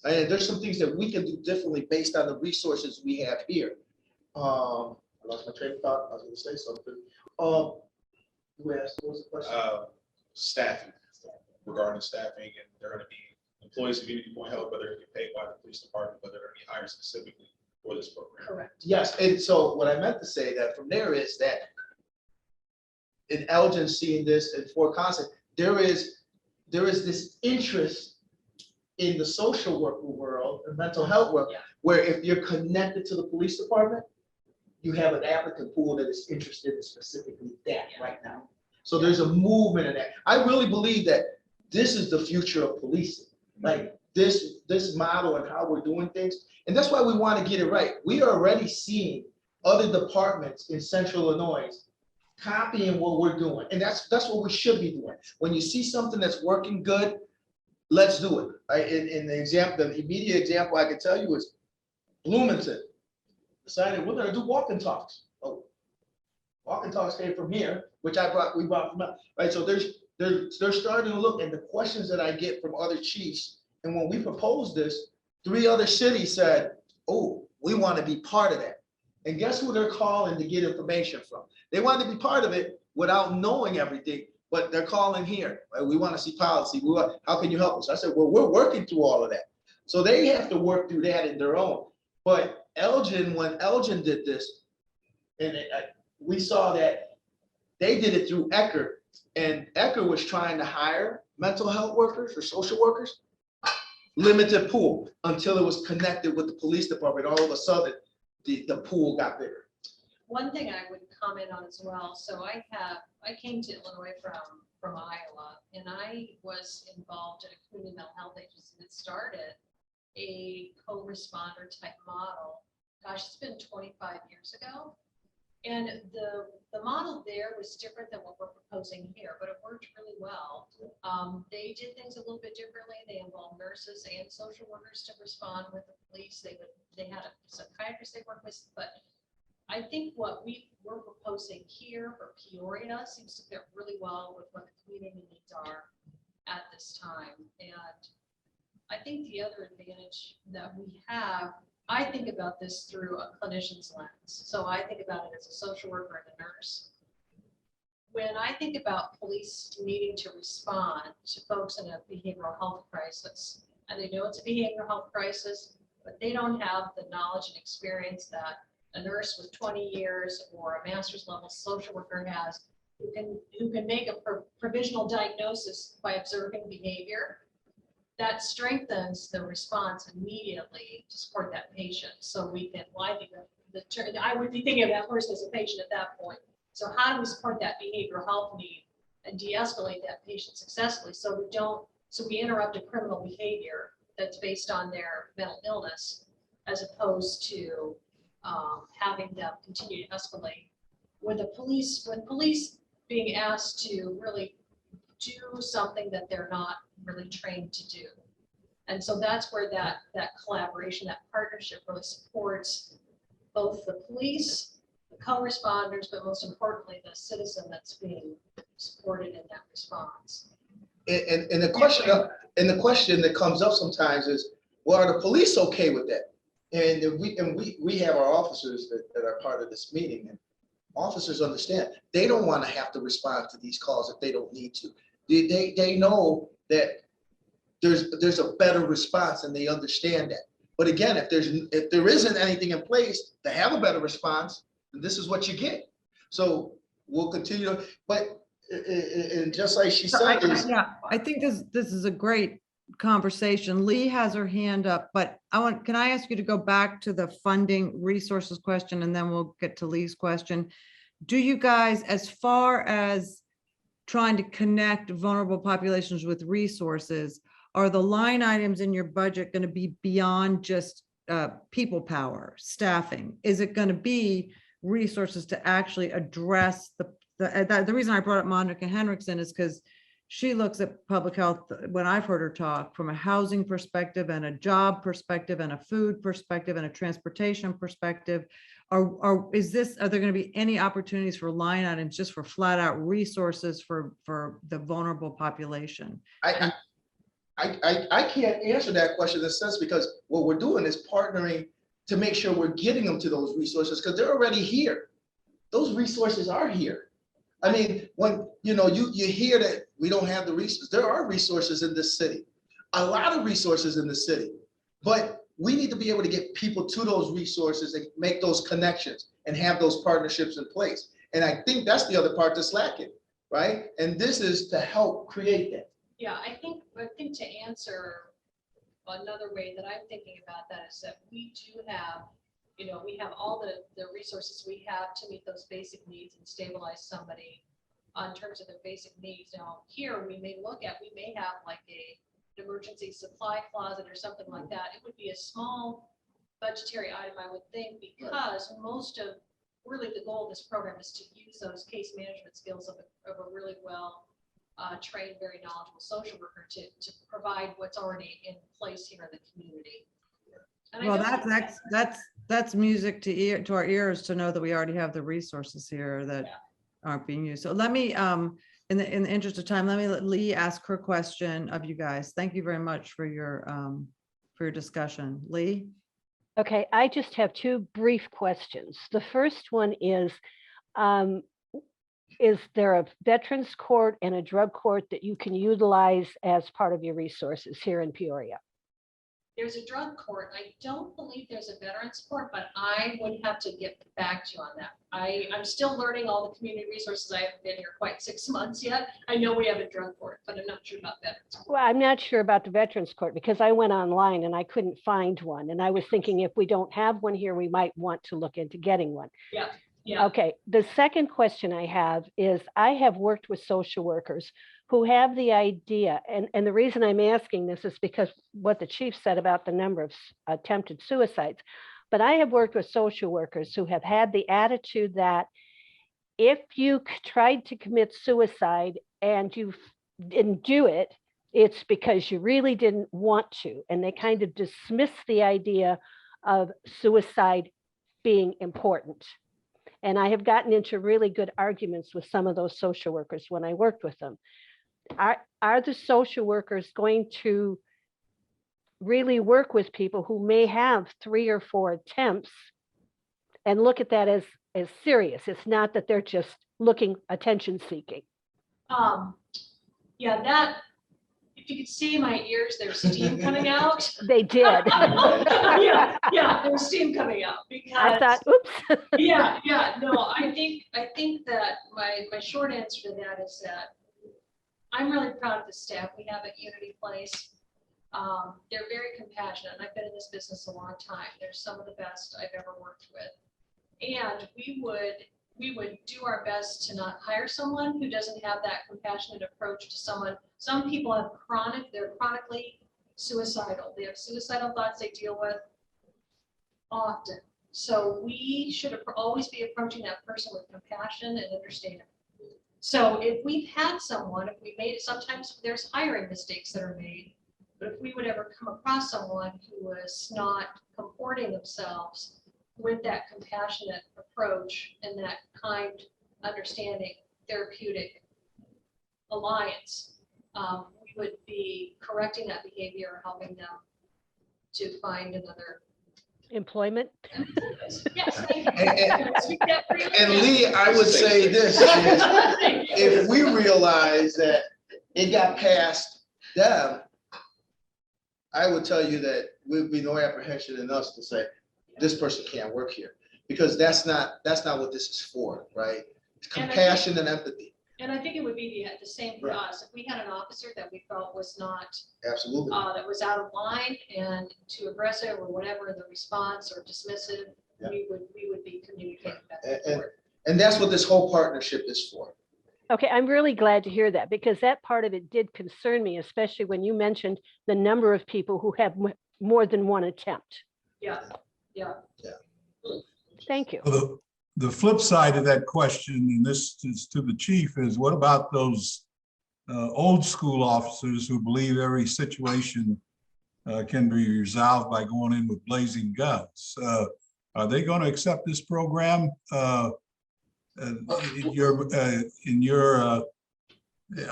And there's some things that we can do differently based on the resources we have here. I lost my train of thought. I was going to say something. You asked, what was the question? Staffing, regarding staffing, and they're going to be employees of Unity Point Health, whether they're getting paid by the police department, but they're going to be hired specifically for this program. Correct. Yes, and so what I meant to say that from there is that in Elgin seeing this in Fort Collins, there is this interest in the social work world, the mental health world, where if you're connected to the police department, you have an applicant pool that is interested in specifically that right now. So there's a movement in that. I really believe that this is the future of policing, like this model and how we're doing things. And that's why we want to get it right. We are already seeing other departments in Central Illinois copying what we're doing. And that's what we should be doing. When you see something that's working good, let's do it. Right? In the immediate example I can tell you is Bloomington decided we're going to do walk and talks. Oh, walk and talks came from here, which we brought from, right? So they're starting to look, and the questions that I get from other chiefs, and when we proposed this, 3 other cities said, oh, we want to be part of that. And guess who they're calling to get information from? They want to be part of it without knowing everything, but they're calling here. Right? We want to see policy. How can you help us? I said, well, we're working through all of that. So they have to work through that in their own. But Elgin, when Elgin did this, and we saw that they did it through Ecker, and Ecker was trying to hire mental health workers or social workers, limited pool, until it was connected with the police department. All of a sudden, the pool got bigger. One thing I would comment on as well, so I came to Illinois from Iowa, and I was involved in a community mental health agency that started a co-responder type model gosh, it's been 25 years ago. And the model there was different than what we're proposing here, but it worked really well. They did things a little bit differently. They involved nurses and social workers to respond with the police. They had a psychiatrist they worked with, but I think what we're proposing here for Peoria seems to fit really well with what the community needs are at this time. And I think the other advantage that we have, I think about this through a clinician's lens. So I think about it as a social worker and a nurse. When I think about police needing to respond to folks in a behavioral health crisis, and they know it's a behavioral health crisis, but they don't have the knowledge and experience that a nurse with 20 years or a master's level social worker has, who can make a provisional diagnosis by observing behavior, that strengthens the response immediately to support that patient. So we can, well, I think I would be thinking of that person as a patient at that point. So how do we support that behavioral health need and de-escalate that patient successfully so we interrupt a criminal behavior that's based on their mental illness, as opposed to having them continue to escalate. When police being asked to really do something that they're not really trained to do. And so that's where that collaboration, that partnership really supports both the police, the co-responders, but most importantly, the citizen that's being supported in that response. And the question that comes up sometimes is, well, are the police okay with that? And we have our officers that are part of this meeting, and officers understand they don't want to have to respond to these calls if they don't need to. They know that there's a better response, and they understand that. But again, if there isn't anything in place to have a better response, then this is what you get. So we'll continue. But and just like she said, Yeah, I think this is a great conversation. Lee has her hand up, but can I ask you to go back to the funding resources question, and then we'll get to Lee's question. Do you guys, as far as trying to connect vulnerable populations with resources, are the line items in your budget going to be beyond just people power, staffing? Is it going to be resources to actually address the reason I brought up Monica Henriksen is because she looks at public health, when I've heard her talk, from a housing perspective and a job perspective and a food perspective and a transportation perspective. Are there going to be any opportunities for line items just for flat out resources for the vulnerable population? I can't answer that question in a sense, because what we're doing is partnering to make sure we're getting them to those resources, because they're already here. Those resources are here. I mean, when you hear that we don't have the resources, there are resources in this city, a lot of resources in the city, but we need to be able to get people to those resources and make those connections and have those partnerships in place. And I think that's the other part that's lacking, right? And this is to help create that. Yeah, I think to answer another way that I'm thinking about that is that we do have, we have all the resources we have to meet those basic needs and stabilize somebody in terms of their basic needs. Now here we may have like an emergency supply closet or something like that. It would be a small budgetary item, I would think, because most of really the goal of this program is to use those case management skills of a really well trained, very knowledgeable social worker to provide what's already in place here in the community. And well, that's music to our ears to know that we already have the resources here that aren't being used. So let me, in the interest of time, let me let Lee ask her question of you guys. Thank you very much for your discussion. Lee? Okay, I just have two brief questions. The first one is there a veterans court and a drug court that you can utilize as part of your resources here in Peoria? There's a drug court. I don't believe there's a veterans court, but I would have to get back to you on that. I'm still learning all the community resources. I haven't been here quite 6 months yet. I know we have a drug court, but I'm not sure about veterans court. Well, I'm not sure about the veterans court because I went online and I couldn't find one. And I was thinking if we don't have one here, we might want to look into getting one. Yeah. Yeah. Okay. The second question I have is I have worked with social workers who have the idea, and the reason I'm asking this is because what the chief said about the number of attempted suicides. But I have worked with social workers who have had the attitude that if you tried to commit suicide and you didn't do it, it's because you really didn't want to. And they kind of dismiss the idea of suicide being important. And I have gotten into really good arguments with some of those social workers when I worked with them. Are the social workers going to really work with people who may have 3 or 4 attempts and look at that as serious? It's not that they're just looking attention seeking. Yeah, that, if you could see in my ears, there's steam coming out. They did. Yeah, there's steam coming out because I thought, oops. yeah, no, I think that my short answer to that is that I'm really proud of the staff we have at Unity Place. They're very compassionate, and I've been in this business a long time. They're some of the best I've ever worked with. And we would do our best to not hire someone who doesn't have that compassionate approach to someone. Some people have they're chronically suicidal. They have suicidal thoughts they deal with often. So we should always be approaching that person with compassion and understanding. So if we've had someone, if we made it, sometimes there's hiring mistakes that are made, but if we would ever come across someone who was not comporting themselves with that compassionate approach and that kind, understanding, therapeutic alliance, we would be correcting that behavior or helping them to find another Employment. Yes, thank you. And Lee, I would say this, if we realize that it got past them, I would tell you that would be no apprehension in us to say, this person can't work here, because that's not what this is for, right? It's compassion and empathy. And I think it would be the same for us. If we had an officer that we felt was not, absolutely, that was out of line and too aggressive or whatever the response or dismissive, yeah, we would be communicating back and forth. And that's what this whole partnership is for. Okay, I'm really glad to hear that, because that part of it did concern me, especially when you mentioned the number of people who have more than one attempt. Yeah. Thank you. Well, the flip side of that question, and this is to the chief, is what about those old school officers who believe every situation can be resolved by going in with blazing guns? Are they going to accept this program? In your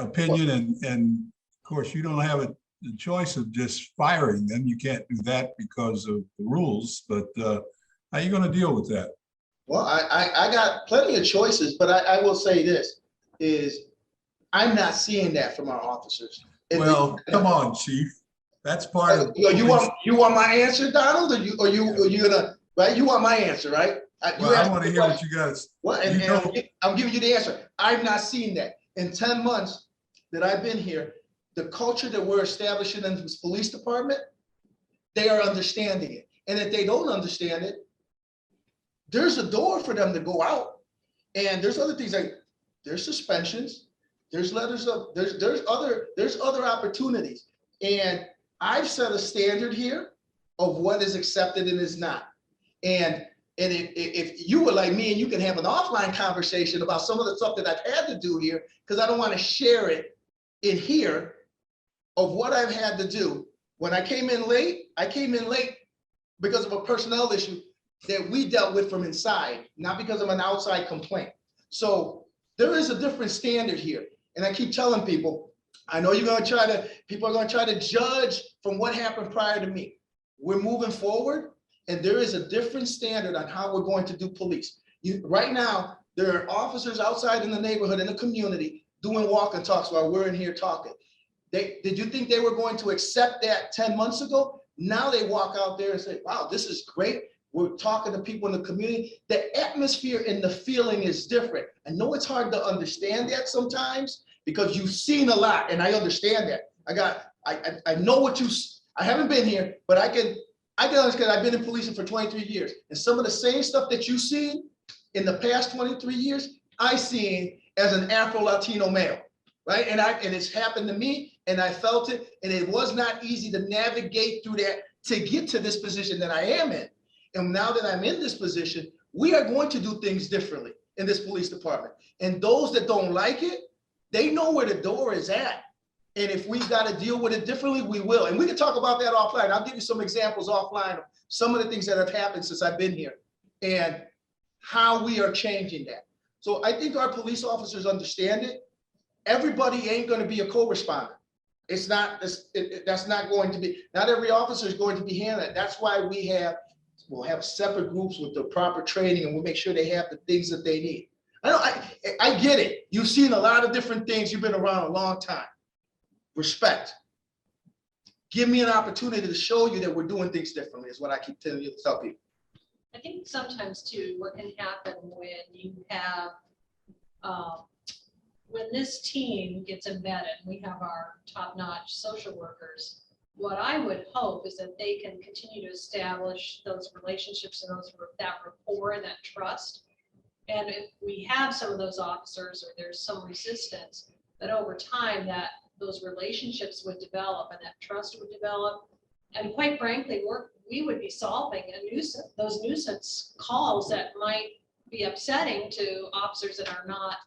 opinion, and of course, you don't have the choice of just firing them. You can't do that because of the rules, but how are you going to deal with that? Well, I got plenty of choices, but I will say this, is I'm not seeing that from our officers. Well, come on, Chief. That's part of. You want my answer, Donald, or you gonna, right? You want my answer, right? Well, I want to hear what you guys. Well, and I'm giving you the answer. I've not seen that. In 10 months that I've been here, the culture that we're establishing in this police department, they are understanding it. And if they don't understand it, there's a door for them to go out. And there's other things like there's suspensions, there's letters of, there's other opportunities. And I've set a standard here of what is accepted and is not. And if you were like me and you can have an offline conversation about some of the stuff that I've had to do here, because I don't want to share it in here of what I've had to do. When I came in late because of a personnel issue that we dealt with from inside, not because of an outside complaint. So there is a different standard here. And I keep telling people, I know people are going to try to judge from what happened prior to me. We're moving forward, and there is a different standard on how we're going to do police. Right now, there are officers outside in the neighborhood, in the community, doing walk and talks while we're in here talking. Did you think they were going to accept that 10 months ago? Now they walk out there and say, wow, this is great. We're talking to people in the community. The atmosphere and the feeling is different. I know it's hard to understand that sometimes because you've seen a lot, and I understand that. I know what I haven't been here, but I can understand. I've been in policing for 23 years, and some of the same stuff that you've seen in the past 23 years, I seen as an Afro-Latino male, right? And it's happened to me, and I felt it, and it was not easy to navigate through that to get to this position that I am in. And now that I'm in this position, we are going to do things differently in this police department. And those that don't like it, they know where the door is at. And if we've got to deal with it differently, we will. And we can talk about that offline. I'll give you some examples offline of some of the things that have happened since I've been here and how we are changing that. So I think our police officers understand it. Everybody ain't going to be a co-responder. It's not, that's not going to be, not every officer is going to be handling it. That's why we'll have separate groups with the proper training, and we'll make sure they have the things that they need. I get it. You've seen a lot of different things. You've been around a long time. Respect. Give me an opportunity to show you that we're doing things differently is what I keep telling you to tell people. I think sometimes too, what can happen when you have, when this team gets embedded, we have our top-notch social workers. What I would hope is that they can continue to establish those relationships and that rapport and that trust. And if we have some of those officers or there's some resistance, that over time that those relationships would develop and that trust would develop. And quite frankly, we would be solving those nuisance calls that might be upsetting to officers that are not,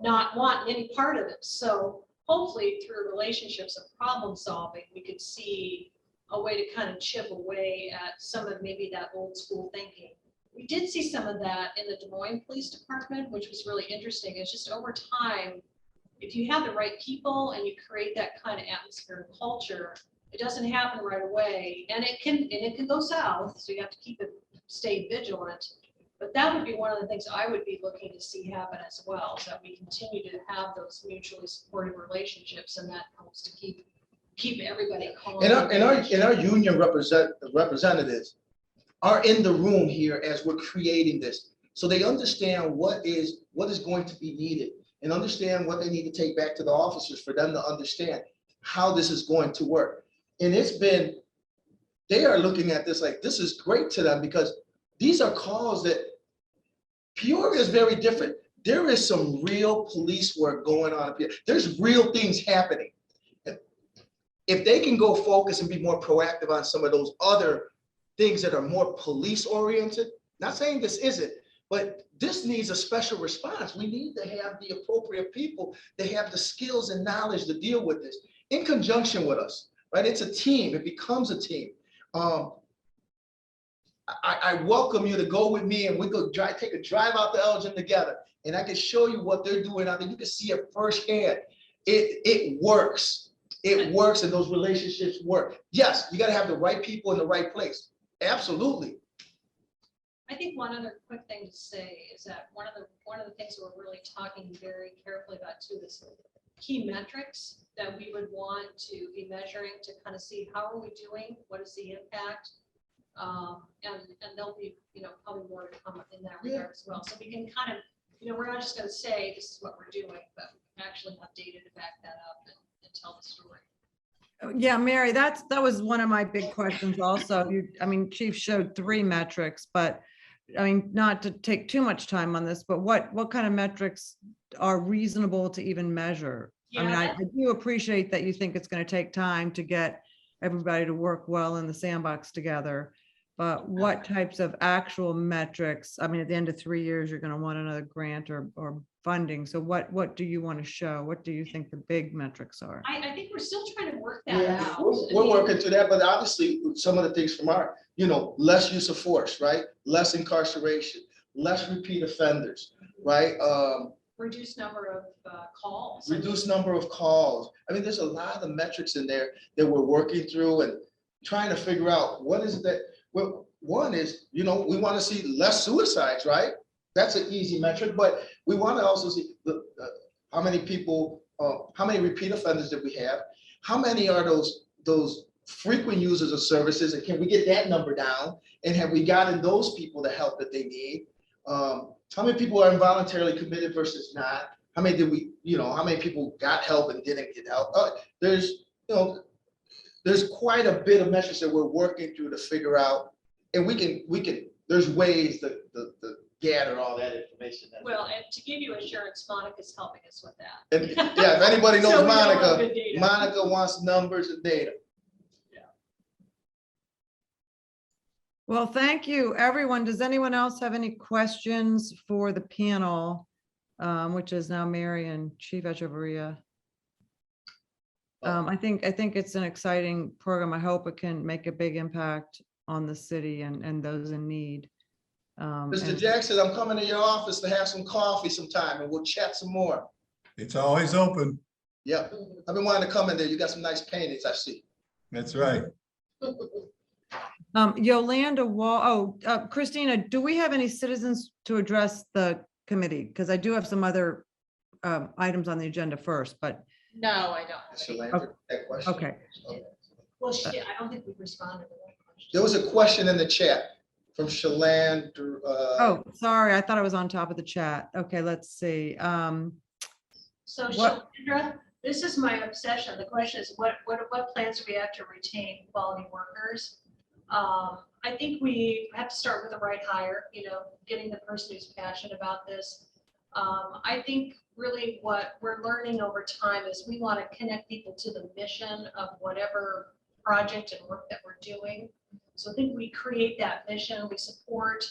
not wanting any part of it. So hopefully through relationships and problem solving, we could see a way to kind of chip away at some of maybe that old school thinking. We did see some of that in the Des Moines Police Department, which was really interesting. It's just over time, if you have the right people and you create that kind of atmosphere and culture, it doesn't happen right away, and it can go south. So you have to stay vigilant. But that would be one of the things I would be looking to see happen as well, is that we continue to have those mutually supportive relationships, and that helps to keep everybody calm. And our union representatives are in the room here as we're creating this, so they understand what is going to be needed and understand what they need to take back to the officers for them to understand how this is going to work. And they are looking at this like this is great to them, because these are calls that Peoria is very different. There is some real police work going on up here. There's real things happening. If they can go focus and be more proactive on some of those other things that are more police oriented, not saying this isn't, but this needs a special response. We need to have the appropriate people that have the skills and knowledge to deal with this in conjunction with us, right? It's a team. It becomes a team. I welcome you to go with me, and we go take a drive out to Elgin together, and I can show you what they're doing out there. You can see it firsthand. It works. It works, and those relationships work. Yes, you got to have the right people in the right place. Absolutely. I think one other quick thing to say is that one of the things we're really talking very carefully about too is key metrics that we would want to be measuring to kind of see how are we doing, what is the impact, and there'll be probably more to come in that regard as well. So we can kind of we're not just going to say this is what we're doing, but we actually have data to back that up and tell the story. Yeah, Mary, that was one of my big questions also. Chief showed 3 metrics, but not to take too much time on this, but what kind of metrics are reasonable to even measure? Yeah, I do appreciate that you think it's going to take time to get everybody to work well in the sandbox together, but what types of actual metrics? At the end of 3 years, you're going to want another grant or funding. So what do you want to show? What do you think the big metrics are? I think we're still trying to work that out. We're working through that, but obviously some of the things from our, less use of force, right? Less incarceration, less repeat offenders, right? Reduced number of calls. Reduced number of calls. There's a lot of metrics in there that we're working through and trying to figure out what is it that, well, one is, we want to see less suicides, right? That's an easy metric, but we want to also see how many people, how many repeat offenders did we have? How many are those frequent users of services, and can we get that number down? And have we gotten those people the help that they need? How many people are involuntarily committed versus not? How many did we, how many people got help and didn't get help? There's quite a bit of metrics that we're working through to figure out, and we can. There's ways to gather all that information. Well, and to give you assurance, Monica's helping us with that. And yeah, if anybody knows So we Monica, know good data. Monica wants numbers and data. Well, thank you, everyone. Does anyone else have any questions for the panel, which is now Mary and Chief Echevarria? I think it's an exciting program. I hope it can make a big impact on the city and those in need. Mr. and- Jackson, I'm coming to your office to have some coffee sometime and we'll chat some more. It's always open. Yep, I've been wanting to come in there. You got some nice paintings, I see. That's right. Yolanda Wall, Christina, do we have any citizens to address the committee? Because I do have some other items on the agenda first, but, No, I don't. have She'll any. answer that question. okay. Well, I don't think we've responded to that question. There was a question in the chat from Shaland. Oh, sorry, I thought I was on top of the chat. Okay, let's see. So What- Shalandra, this is my obsession. The question is, what plans do we have to retain quality workers? I think we have to start with the right hire, getting the person who's passionate about this. I think really what we're learning over time is we want to connect people to the mission of whatever project and work that we're doing. So I think we create that mission, we support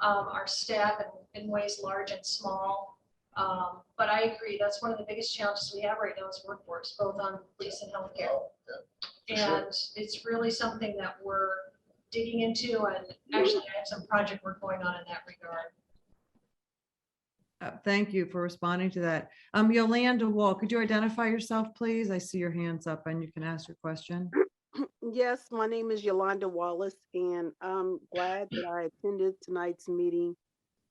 our staff in ways large and small. But I agree, that's one of the biggest challenges we have right now is workforce, both on police and healthcare. Oh, yeah, for sure. And it's really something that we're digging into, and actually I have some project work going on in that regard. Thank you for responding to that. Yolanda Wall, could you identify yourself, please? I see your hands up and you can ask your question. Yes, my name is Yolanda Wallace, and I'm glad that I attended tonight's meeting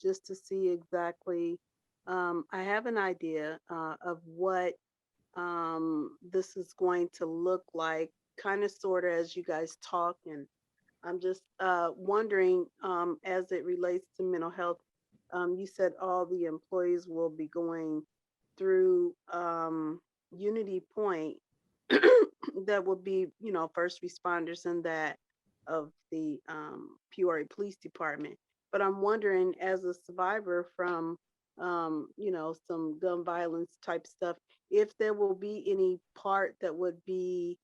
just to see exactly. I have an idea of what this is going to look like, kind of sort of as you guys talk, and I'm just wondering as it relates to mental health. You said all the employees will be going through Unity Point. That would be, first responders and that of the Peoria Police Department. But I'm wondering, as a survivor from, some gun violence type stuff, if there will be any part that would be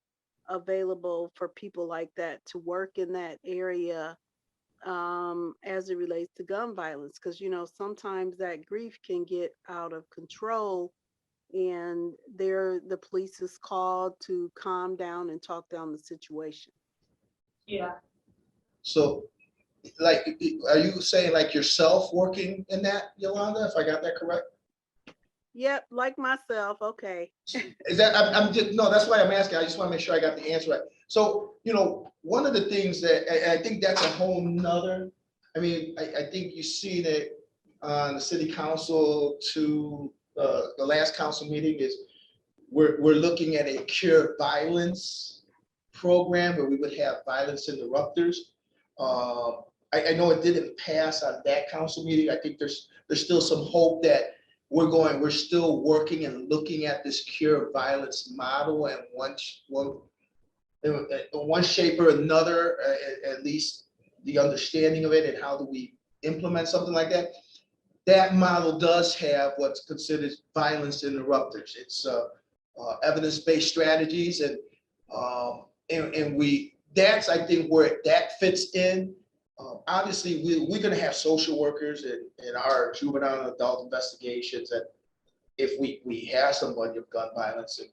available for people like that to work in that area as it relates to gun violence. Because, sometimes that grief can get out of control. And the police is called to calm down and talk down the situation. Yeah. So, like, are you saying like yourself working in that, Yolanda, if I got that correct? Yep, like myself, okay. Is that, I'm just, no, that's why I'm asking. I just want to make sure I got the answer right. So, one of the things that, I think that's a whole nother, I think you see that on the city council to the last council meeting is we're looking at a cure violence program where we would have violence interrupters. I know it didn't pass on that council meeting. I think there's still some hope that we're still working and looking at this cure violence model, and one shape or another, at least the understanding of it and how do we implement something like that. That model does have what's considered violence interrupters. It's evidence-based strategies, and that's, I think, where that fits in. Obviously, we're going to have social workers in our juvenile and adult investigations, and if we have somebody with gun violence and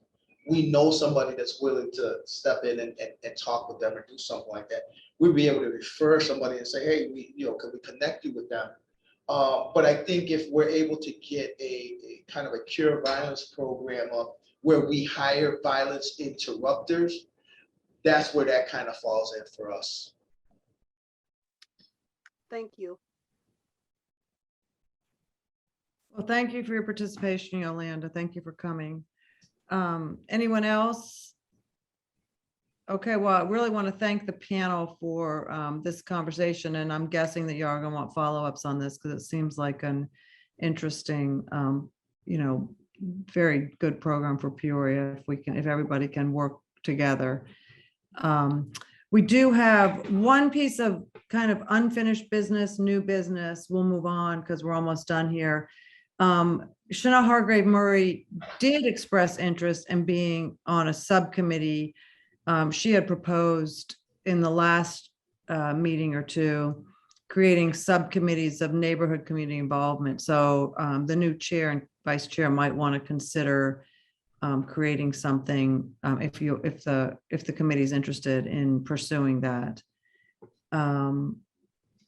we know somebody that's willing to step in and talk with them or do something like that, we'll be able to refer somebody and say, hey, can we connect you with them? But I think if we're able to get a kind of a cure violence program up where we hire violence interrupters, that's where that kind of falls in for us. Thank you. Well, thank you for your participation, Yolanda. Thank you for coming. Anyone else? Okay, well, I really want to thank the panel for this conversation, and I'm guessing that you are going to want follow-ups on this because it seems like an interesting, very good program for Peoria if everybody can work together. We do have one piece of kind of unfinished business, new business. We'll move on because we're almost done here. Chanel Hargrave Murray did express interest in being on a subcommittee. She had proposed in the last meeting or two, creating subcommittees of neighborhood community involvement. So the new chair and vice chair might want to consider creating something if the committee is interested in pursuing that.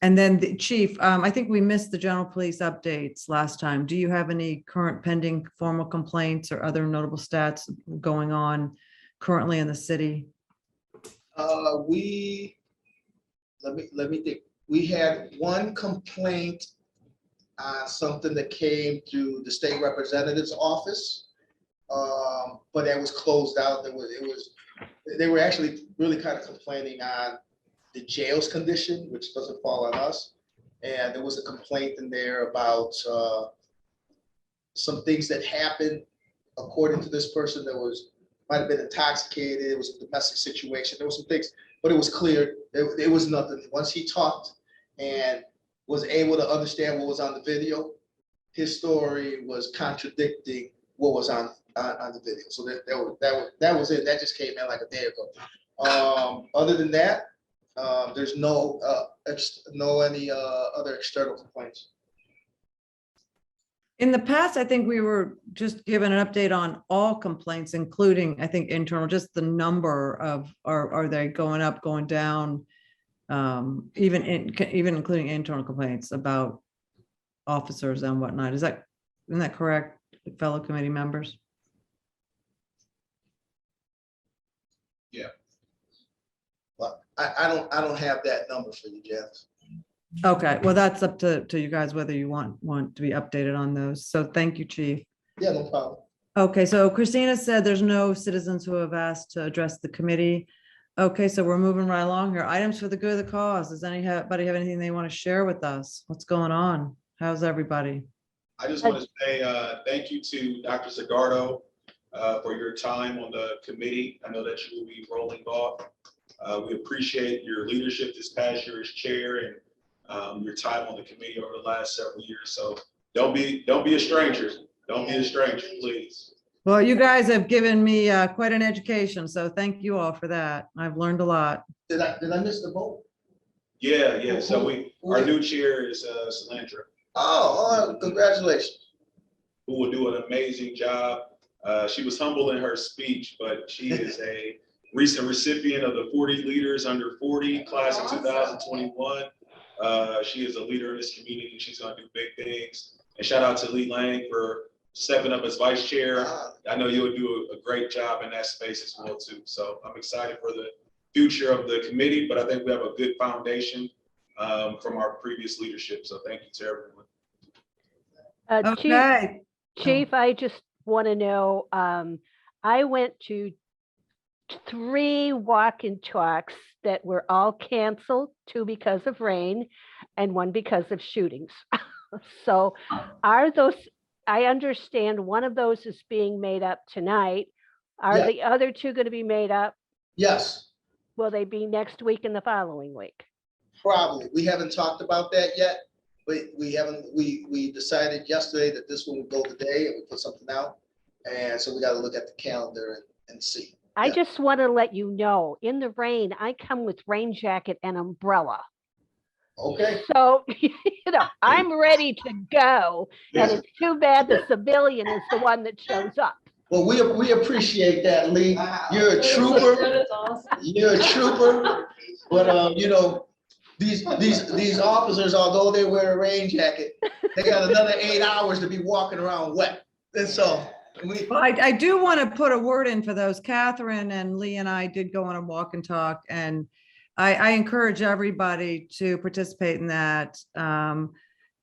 And then the chief, I think we missed the general police updates last time. Do you have any current pending formal complaints or other notable stats going on currently in the city? Let me think. We had one complaint on something that came through the state representative's office. But that was closed out. They were actually really kind of complaining on the jail's condition, which doesn't fall on us. And there was a complaint in there about some things that happened, according to this person, that might have been intoxicated. It was a domestic situation. There were some things, but it was clear. It was nothing. Once he talked and was able to understand what was on the video, his story was contradicting what was on the video. So that was it. That just came in like a day ago. Other than that, there's no any other external complaints. In the past, I think we were just given an update on all complaints, including, I think, internal, just the number of, are they going up, going down? Even including internal complaints about officers and whatnot. Isn't that correct, fellow committee members? Yeah. Well, I don't have that number for you, Jeff. Okay, well, that's up to you guys whether you want to be updated on those. So thank you, Chief. Yeah, no problem. Okay, so Christina said there's no citizens who have asked to address the committee. Okay, so we're moving right along here. Items for the good of the cause. Does anybody have anything they want to share with us? What's going on? How's everybody? I just want to say thank you to Dr. Zagardo for your time on the committee. I know that you will be rolling off. We appreciate your leadership this past year as chair and your time on the committee over the last several years. So don't be a stranger. Don't be a stranger, please. Well, you guys have given me quite an education, so thank you all for that. I've learned a lot. Did I miss the vote? Yeah. So our new chair is Salandra. Oh, congratulations. Who will do an amazing job. She was humble in her speech, but she is a recent recipient of the 40 Leaders Under 40 class of 2021. She is a leader in this community. She's going to do big things. And shout out to Lee Lang for stepping up as vice chair. I know you'll do a great job in that space as well too. So I'm excited for the future of the committee, but I think we have a good foundation from our previous leadership. So thank you to everyone. Okay. Chief, I just want to know, I went to 3 walk and talks that were all canceled, 2 because of rain and 1 because of shootings. So are those, I understand one of those is being made up tonight. Are the other 2 going to be made up? Yes. Will they be next week and the following week? Probably. We haven't talked about that yet, but we decided yesterday that this one would go today and we put something out. And so we got to look at the calendar and see. I just want to let you know, in the rain, I come with rain jacket and umbrella. Okay. So, I'm ready to go. Yes. And it's too bad the civilian is the one that shows up. Well, we appreciate that, Lee. You're a trooper. You're a trooper. But these officers, although they wear a rain jacket, they got another 8 hours to be walking around wet. And so I do want to put a word in for those. Catherine and Lee and I did go on a walk and talk, and I encourage everybody to participate in that.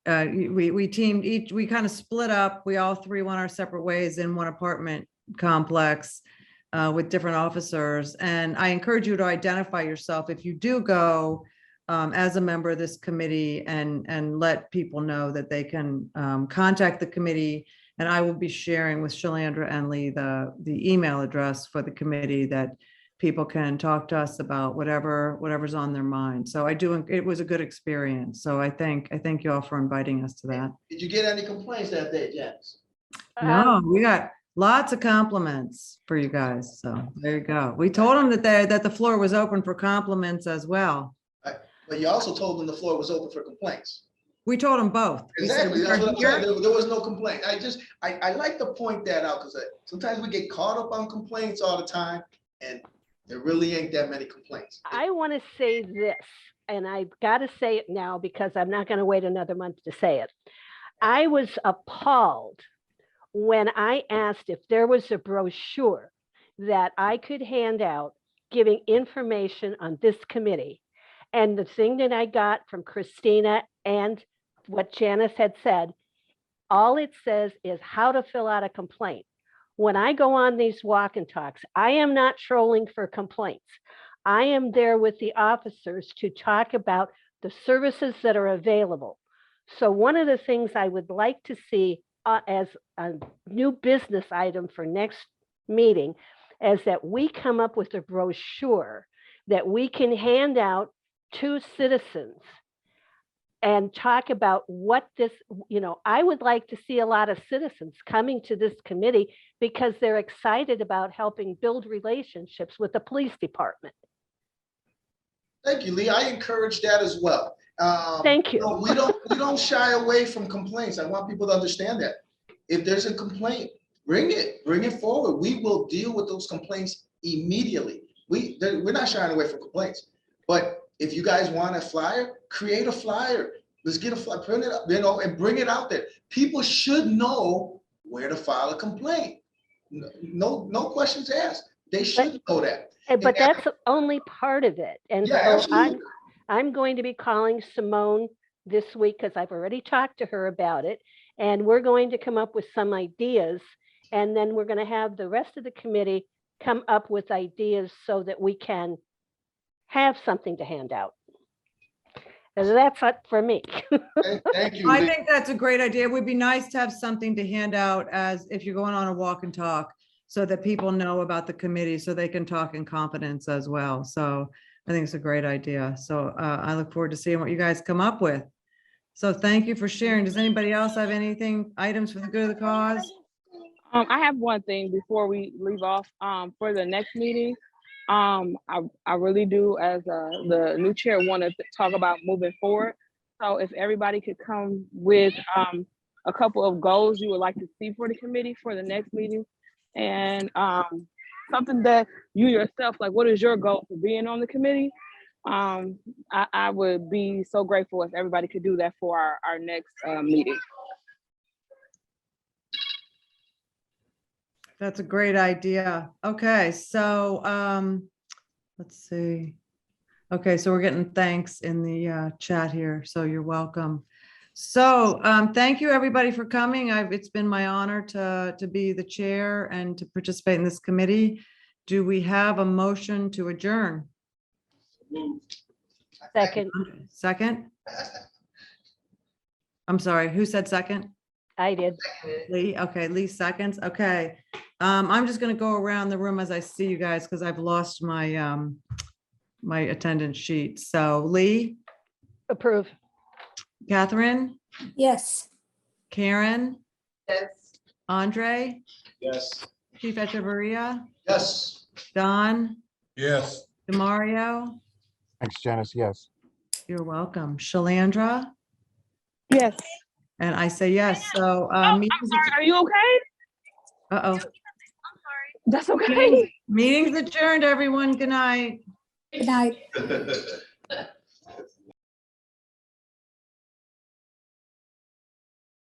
We teamed we kind of split up. We all 3 went our separate ways in one apartment complex with different officers. And I encourage you to identify yourself if you do go as a member of this committee, and let people know that they can contact the committee. And I will be sharing with Shalandra and Lee the email address for the committee that people can talk to us about whatever's on their mind. So it was a good experience. So I thank you all for inviting us to that. Did you get any complaints that day, Janice? No, we got lots of compliments for you guys. So there you go. We told them that the floor was open for compliments as well. But you also told them the floor was open for complaints. We told them both. We said, Exactly, "We that's are what I'm here." saying. There was no complaint. I like to point that out because sometimes we get caught up on complaints all the time and there really ain't that many complaints. I want to say this, and I've got to say it now because I'm not going to wait another month to say it. I was appalled when I asked if there was a brochure that I could hand out giving information on this committee. And the thing that I got from Christina and what Janice had said, all it says is how to fill out a complaint. When I go on these walk and talks, I am not trolling for complaints. I am there with the officers to talk about the services that are available. So one of the things I would like to see as a new business item for next meeting is that we come up with a brochure that we can hand out to citizens and talk about what this, I would like to see a lot of citizens coming to this committee because they're excited about helping build relationships with the police department. Thank you, Lee. I encourage that as well. Thank you. We don't shy away from complaints. I want people to understand that. If there's a complaint, bring it forward. We will deal with those complaints immediately. We're not shying away from complaints. But if you guys want a flyer, create a flyer. Let's get a flyer, print it up, and bring it out there. People should know where to file a complaint. No questions asked. They should know that. But that's only part of it. And Yeah, so I'm going to be calling Simone this week because I've already talked to her about it. And we're going to come up with some ideas. And then we're going to have the rest of the committee come up with ideas so that we can have something to hand out. And that's it for me. Thank you. I Lee. think that's a great idea. It would be nice to have something to hand out as if you're going on a walk and talk so that people know about the committee so they can talk in confidence as well. So I think it's a great idea. So I look forward to seeing what you guys come up with. So thank you for sharing. Does anybody else have anything, items for the good of the cause? I have one thing before we leave off for the next meeting. I really do, as the new chair, want to talk about moving forward. So if everybody could come with a couple of goals you would like to see for the committee for the next meeting, and something that you yourself, like, what is your goal for being on the committee? I would be so grateful if everybody could do that for our next meeting. That's a great idea. Okay, so let's see. Okay, so we're getting thanks in the chat here, so you're welcome. So thank you everybody for coming. It's been my honor to be the chair and to participate in this committee. Do we have a motion to adjourn? Second. Second? I'm sorry, who said second? I did. Lee, okay, Lee seconds, okay. I'm just gonna go around the room as I see you guys because I've lost my my attendance sheet. So Lee? Approve. Catherine? Yes. Karen? Yes. Andre? Yes. Chief Echeverria? Yes. Don? Yes. DeMario? Thanks, Janice. Yes. You're welcome. Shalandra? Yes. And I say yes, so. I'm sorry, are you okay? Uh-oh. That's okay. Meeting's adjourned, everyone. Good night. Good night.